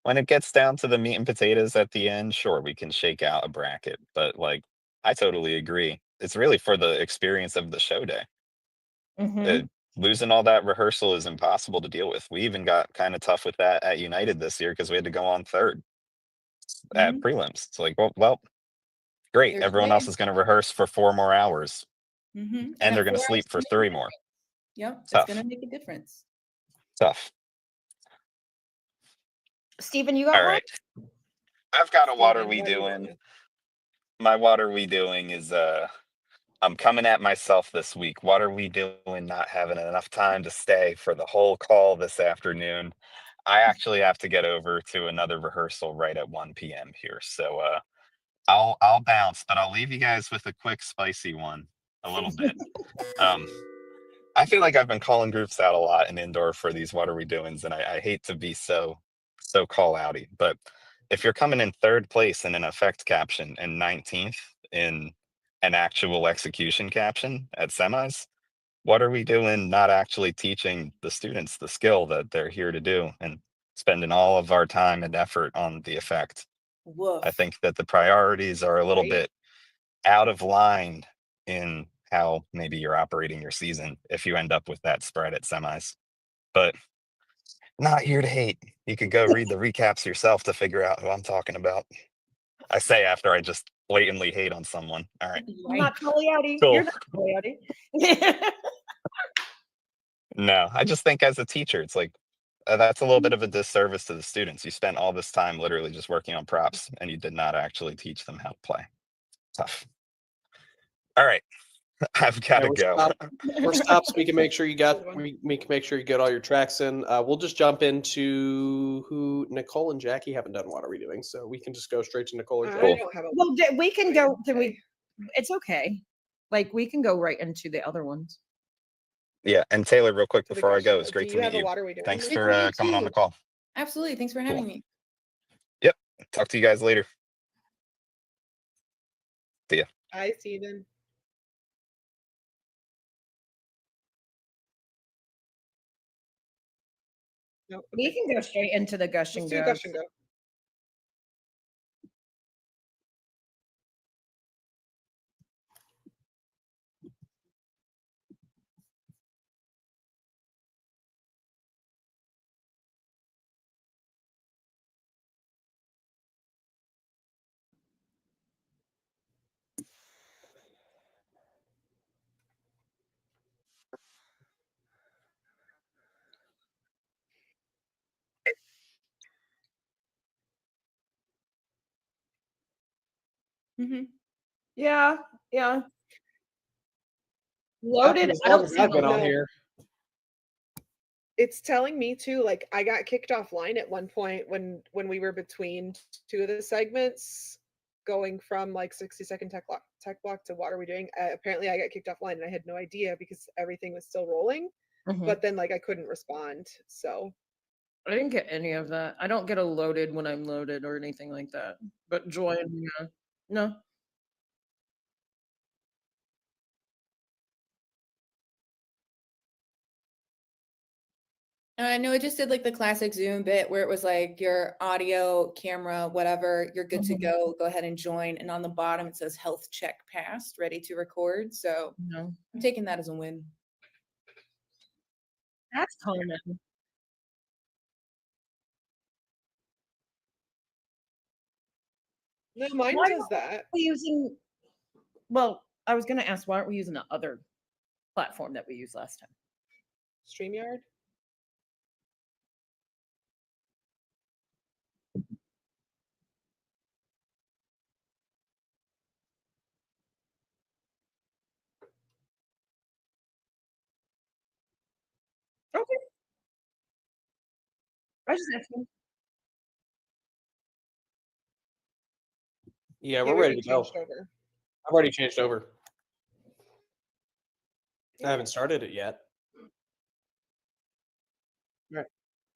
when it gets down to the meat and potatoes at the end, sure, we can shake out a bracket. But like, I totally agree. It's really for the experience of the show day. Mm-hmm. Losing all that rehearsal is impossible to deal with. We even got kind of tough with that at United this year because we had to go on third at Mhm. prelims. It's like, well, great. There's Everyone else ways. is going to rehearse for 4 more hours, Mm-hmm. and That they're going to 4 hours sleep for can make a 3 more. difference. Yep, it's Tough, gonna make a difference. tough. Steven, you got All one? right, I've got a what are Steven, we what are you doing? doing? My what are we doing is I'm coming at myself this week. What are we doing? Not having enough time to stay for the whole call this afternoon. I actually have to get over to another rehearsal right at 1 p.m. here, so I'll bounce, but I'll leave you guys with a quick spicy one, a little bit. I feel like I've been calling groups out a lot in indoor for these what are we doings, and I hate to be so call outy, but if you're coming in 3rd place in an effect caption and 19th in an actual execution caption at semis, what are we doing not actually teaching the students the skill that they're here to do and spending all of our time and effort on the effect? Woof. I think that the priorities are a little Right. bit out of line in how maybe you're operating your season if you end up with that spread at semis. But not here to hate. You could go read the recaps yourself to figure out who I'm talking about. I say after I just blatantly hate on someone. All right. I'm not totally outie. Cool. You're not totally outie. No, I just think as a teacher, it's like that's a little bit of a disservice to the students. You spent all this time literally just working on props and you did not actually teach them how to play. Tough. All right. I've got to go. We're stopped. So we can make sure you got. We can make sure you get all your tracks in. We'll just jump into who Nicole and Jackie haven't done. What are we doing? So we can just go straight to Nicole or I Jackie. don't have a. Well, we can go. Can we? It's okay. Like we can go right into the other ones. Yeah, and Taylor, real quick To the before I go, question. it's Do great to you meet have a you. what are we doing? Thanks Great for to meet coming on you. the call. Absolutely. Thanks for having Cool. me. Yep. Talk to you guys later. See ya. Hi, Steven. No, We can go straight into the gush and let's do go. gush and go. Mm-hmm. Yeah, yeah. Loaded. Loaded. As I long don't as see I've been one. on No. here. It's telling me too, like I got kicked offline at one point when we were between 2 of the segments, going from like 60-second tech block to what are we doing. Apparently, I got kicked offline and I had no idea because everything was still rolling. Mhm. But then like I couldn't respond. So I didn't get any of that. I don't get a loaded when I'm loaded or anything like that. But join, yeah. No. No, it just did like the classic Zoom bit where it was like your audio, camera, whatever, you're good to Mhm. go. Go ahead and join. And on the bottom, it says health check passed, ready to record. So No. I'm taking that as a win. That's common. no, mine Why does that. we using? Well, I was going to ask, why aren't we using the other platform that we used last time? StreamYard. Okay. I was just asking. Yeah, Yeah, we're we ready already to go. changed over. I've already changed over. I Yeah. haven't started it yet. All right,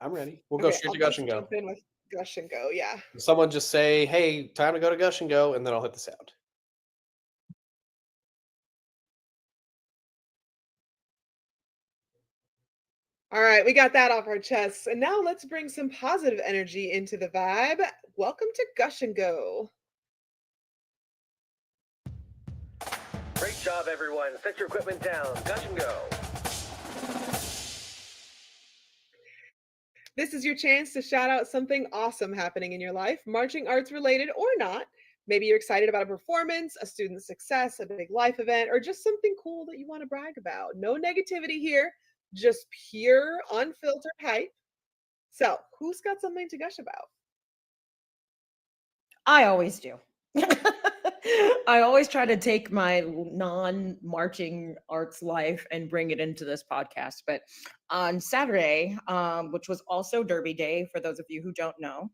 I'm ready. We'll go Okay, straight I'll to Gush just and Go. jump in with gush and go. Yeah. Someone just say, "Hey, time to go to Gush and Go," and then I'll hit the sound. All right, we got that off our chests. And now let's bring some positive energy into the vibe. Welcome to Gush and Go. Great job, everyone. Set your equipment down. Gush and go. This is your chance to shout out something awesome happening in your life, marching arts related or not. Maybe you're excited about a performance, a student's success, a big life event, or just something cool that you want to brag about. No negativity here, just pure, unfiltered hype. So, who's got something to gush about? I always do. I always try to take my non-marching arts life and bring it into this podcast. But on Saturday, which was also Derby Day, for those of you who don't know,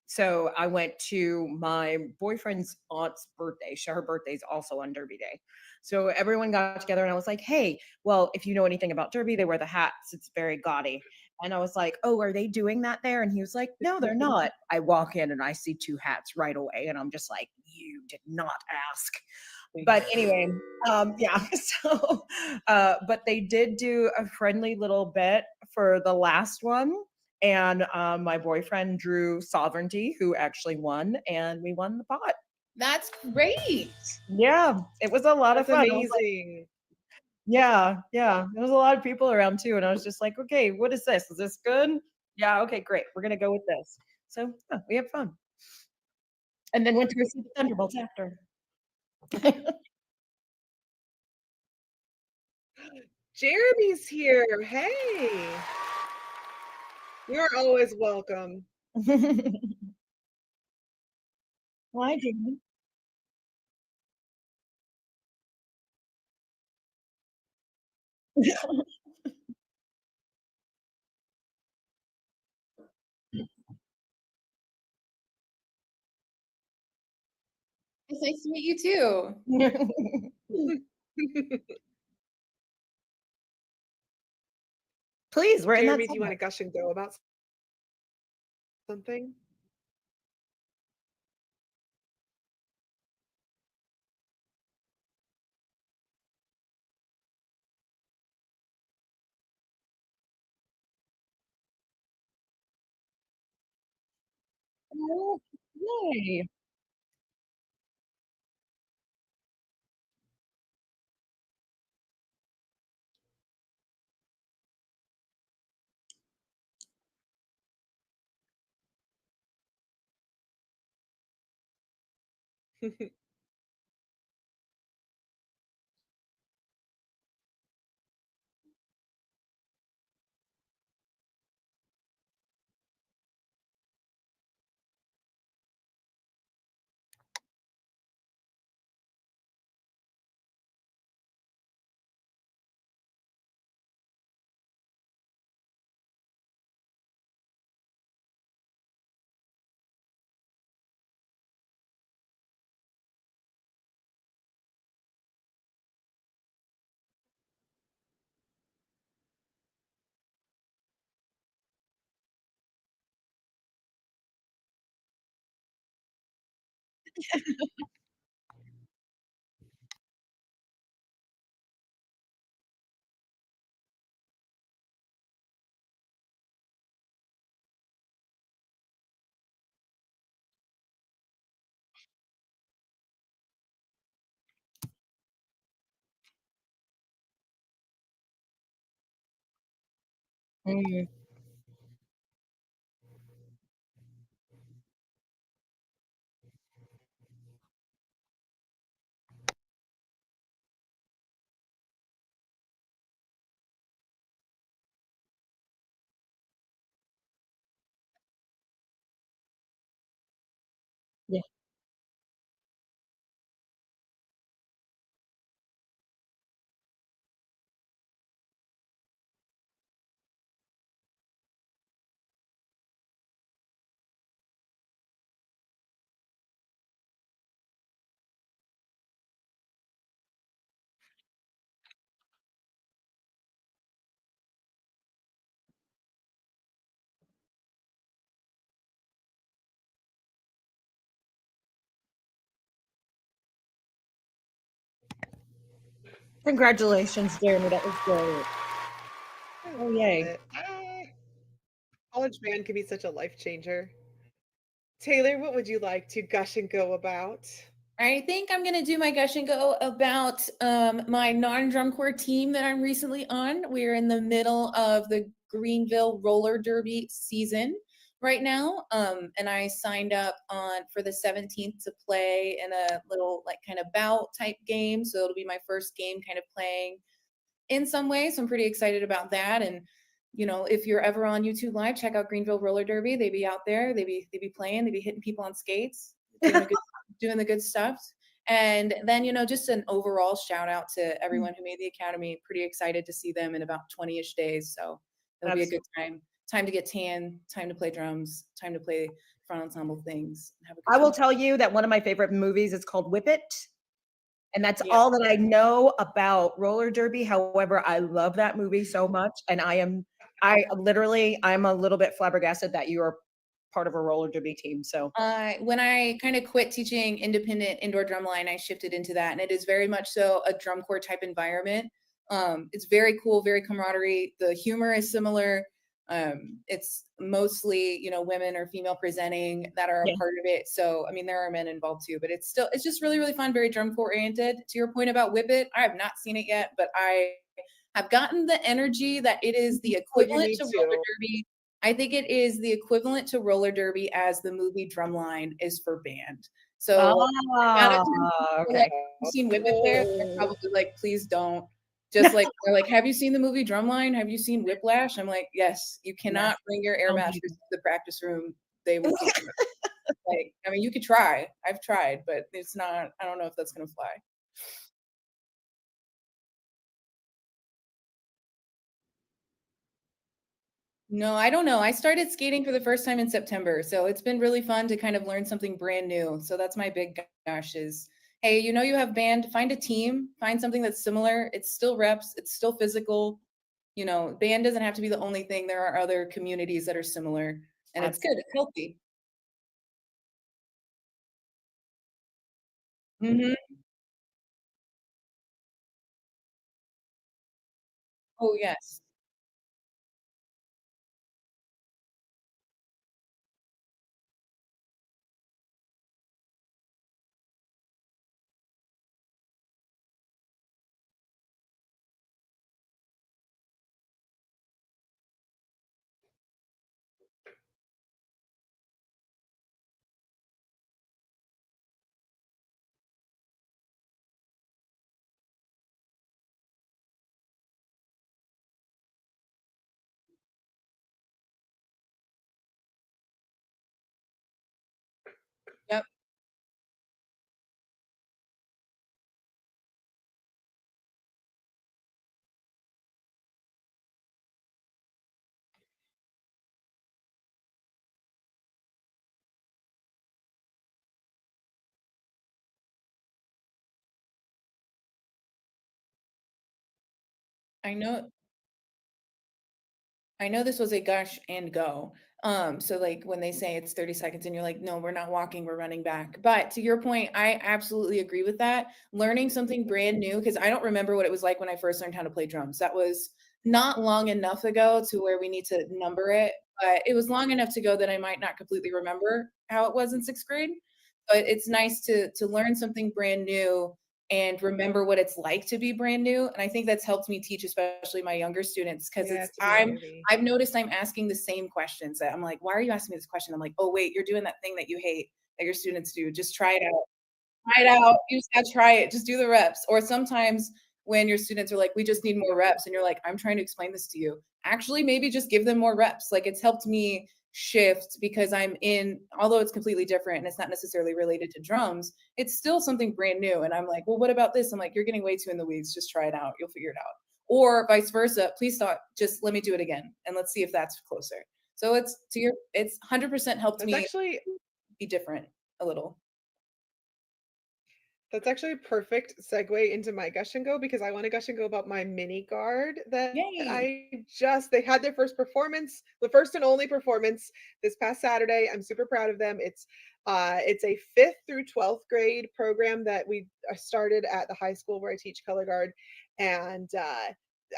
so I went to my boyfriend's aunt's birthday. Her birthday's also on Derby Day. So everyone got together and I was like, hey, well, if you know anything about Derby, they wear the hats. It's very gaudy. And I was like, oh, are they doing that there? And he was like, no, they're not. I walk in and I see two hats right away. And I'm just like, you did not ask. But anyway, yeah. So, but they did do a friendly little bit for the last one. And my boyfriend drew Sovereignty, who actually won, and we won the pot. That's great. Yeah, it was a lot of fun. Amazing. Yeah. There was a lot of people around too. And I was just like, okay, what is this? Is this good? Yeah, okay, great. We're going to go with this. So yeah, we had fun. And then went to go see the Thunderbolts after. Jeremy's here. Hey. You're always welcome. Why, Jamie? It's nice to meet you too. Please, we're in that Jeremy, do you want to segment. gush and go about something? Oh, yay. Mm. Yeah. Congratulations, Jeremy. That was great. Oh, yay. Love it. College band can be such a life changer. Taylor, what would you like to gush and go about? I think I'm gonna do my gush and go about my non-drum corps team that I'm recently on. We're in the middle of the Greenville roller derby season right now, and I signed up on for the 17th to play in a little like kind of bout type game. So it'll be my first game kind of playing in some way. So I'm pretty excited about that. And you know, if you're ever on YouTube Live, check out Greenville Roller Derby. They be out there. They be playing. They be hitting people on skates, doing the good stuff. And then, you know, just an overall shout out to everyone who made the Academy. Pretty excited to see them in about 20-ish days. So it'll be a good time. Time to get tan, time to play drums, time to play front ensemble things. Have a good I will time. tell you that one of my favorite movies is called Whip It. And that's all that I know about roller derby. However, I love that movie so much. And I'm a little bit flabbergasted that you are part of a roller derby team. So when I kind of quit teaching independent indoor drumline, I shifted into that, and it is very much so a drum corps type environment. It's very cool, very camaraderie. The humor is similar. It's mostly, you know, women or female presenting that are a part of it. So, I mean, there are men involved too, but it's just really, really fun, very drum corps oriented. To your point about Whip It, I have not seen it yet, but I have gotten the energy that it is the equivalent to roller derby. I think it is the equivalent to roller derby as the movie Drumline is for band. So, okay. I've seen Whip It there. They're probably like, please don't. Just like they're like, have you seen the movie Drumline? Have you seen Whiplash? I'm like, yes. You cannot bring your air masters to the practice room. They will. Like, I mean, you could try. I've tried, but it's not. I don't know if that's gonna fly. No, I don't know. I started skating for the first time in September, so it's been really fun to kind of learn something brand new. So that's my big gosh is, hey, you know, you have band, find a team, find something that's similar. It's still reps, it's still physical. You know, band doesn't have to be the only thing. There are other communities that are similar, and it's good, it's healthy. Mhm. Oh, yes. Yep. I know this was a gush and go. So like when they say it's 30 seconds and you're like, no, we're not walking, we're running back. But to your point, I absolutely agree with that. Learning something brand new, because I don't remember what it was like when I first learned how to play drums. That was not long enough ago to where we need to number it, but it was long enough to go that I might not completely remember how it was in 6th grade. But it's nice to learn something brand new and remember what it's like to be brand new. And I think that's helped me teach, especially my younger students, because I've noticed I'm asking the same questions that I'm like, why are you asking me this question? I'm like, oh wait, you're doing that thing that you hate that your students do. Just try it out. Try it out. You just gotta try it. Just do the reps. Or sometimes when your students are like, we just need more reps, and you're like, I'm trying to explain this to you. Actually, maybe just give them more reps. Like it's helped me shift because although it's completely different and it's not necessarily related to drums, it's still something brand new. And I'm like, well, what about this? I'm like, you're getting way too in the weeds. Just try it out. You'll figure it out. Or vice versa. Please stop. Just let me do it again. And let's see if that's closer. So it's 100% helped me be different a little. That's actually a perfect segue into my gush and go, because I want to gush and go about my mini guard that they had their first performance, the first and only performance this past Saturday. I'm super proud of them. It's a 5th through 12th grade program that we started at the high school where I teach color guard, and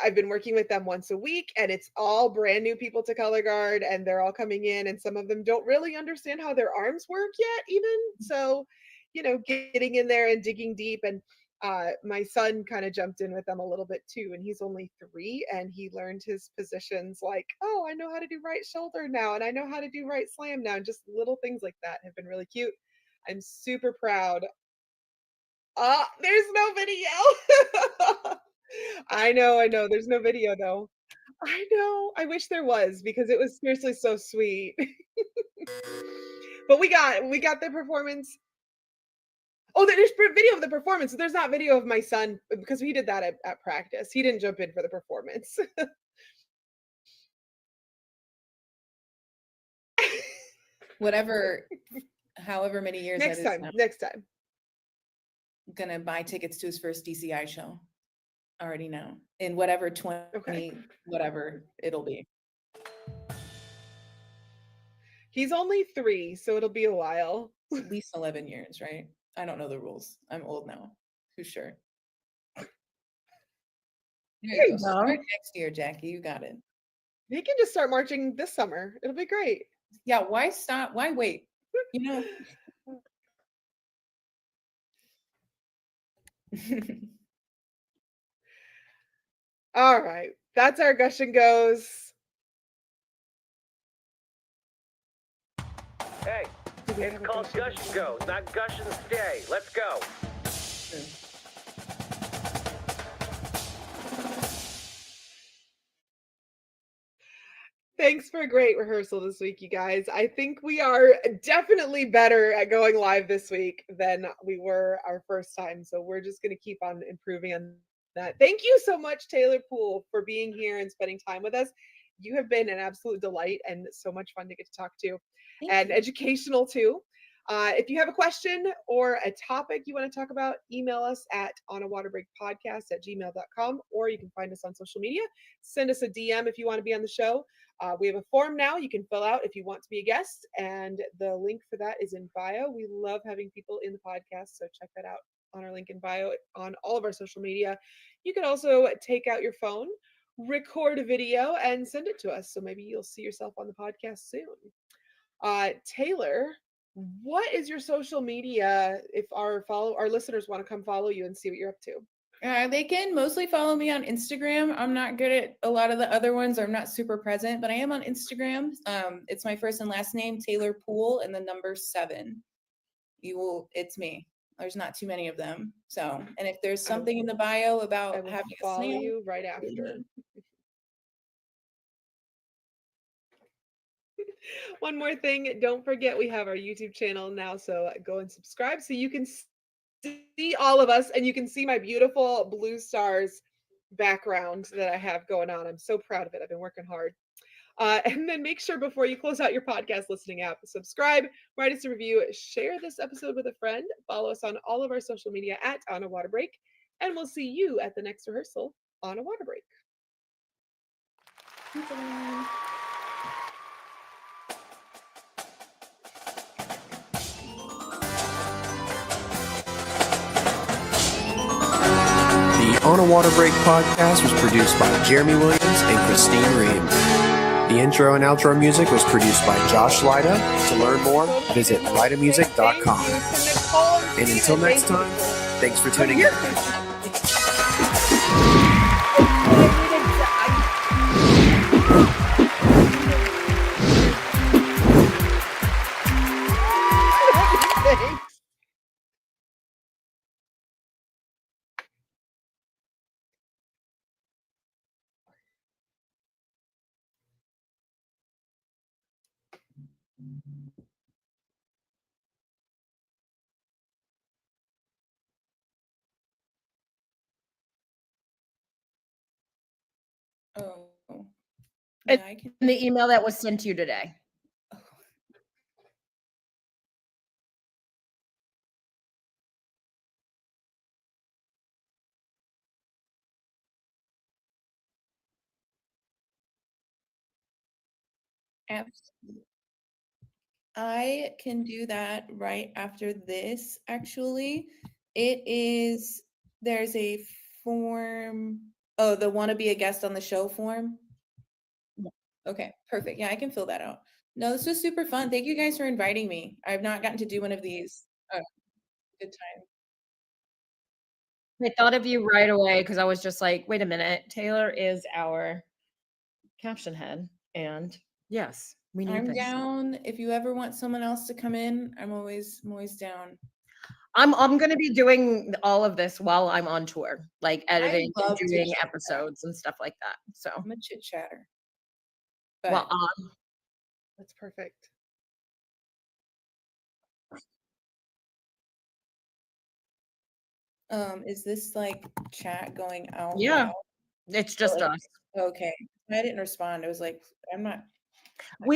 I've been working with them once a week, and it's all brand new people to color guard, and they're all coming in, and some of them don't really understand how their arms work yet even. So, getting in there and digging deep. And my son kind of jumped in with them a little bit too, and he's only 3, and he learned his positions like, oh, I know how to do right shoulder now, and I know how to do right slam now, and just little things like that have been really cute. I'm super proud. There's no video. I know. There's no video though. I know. I wish there was, because it was seriously so sweet. But we got the performance. Oh, there's video of the performance. There's not video of my son, because he did that at practice. He didn't jump in for the performance. However many years Next that is time. now, Next time. gonna buy tickets to his first DCI show. Already know. In whatever 20, whatever it'll be. He's only 3, so it'll be a while. At least 11 years, right? I don't know the rules. I'm old now. Who's sure? There you go. Start next year, Jackie. You got it. He can just start marching this summer. It'll be great. Yeah, why stop? Why wait? All right. That's our gush and goes. Hey, it's called Gush and Go, not Gush and Stay. Let's go. Thanks for a great rehearsal this week, you guys. I think we are definitely better at going live this week than we were our first time. So we're just going to keep on improving on that. Thank you so much, Taylor Poole, for being here and spending time with us. You have been an absolute delight and so much fun to get to talk to, and educational too. If you have a question or a topic you want to talk about, email us at onawaterbreakpodcast@gmail.com, or you can find us on social media. Send us a DM if you want to be on the show. We have a form now you can fill out if you want to be a guest, and the link for that is in bio. We love having people in the podcast, so check that out on our link in bio on all of our social media. You can also take out your phone, record a video, and send it to us, so maybe you'll see yourself on the podcast soon. Taylor, what is your social media if our listeners want to come follow you and see what you're up to? They can mostly follow me on Instagram. I'm not good at a lot of the other ones. I'm not super present, but I am on Instagram. It's my first and last name, Taylor Poole, and the number 7. It's me. There's not too many of them. So, and if there's something in the bio about having a follow snail, you right after. One more thing, don't forget we have our YouTube channel now, so go and subscribe so you can see all of us, and you can see my beautiful blue stars background that I have going on. I'm so proud of it. I've been working hard. And then make sure before you close out your podcast listening app, subscribe, write us a review, share this episode with a friend, follow us on all of our social media at On a Water Break, and we'll see you at the next rehearsal on a water break. The On a Water Break podcast was produced by Jeremy Williams and Christine Reeves. The intro and outro music was produced by Josh Lyda. To learn more, visit lydamusic.com. And until next time, thanks for tuning in. Oh, It's in the email that was sent to you today. absolutely. I can do that right after this, actually. There's a form Oh, the want to be a guest on the show form? Yeah. Okay, perfect. Yeah, I can fill that out. No, this was super fun. Thank you guys for inviting me. I've not gotten to do one of these. Oh, good time. I thought of you right away because I was just like, wait a minute, Taylor is our caption head, and yes, we need I'm this. down. If you ever want someone else to come in, I'm always down. I'm going to be doing all of this while I'm on tour, like editing and love to doing chat. episodes and stuff like that. So, I'm a chit chatter. well, That's perfect. Is this like chat going out? yeah, loud? it's just us. Okay. I didn't respond. It was like, I'm not. We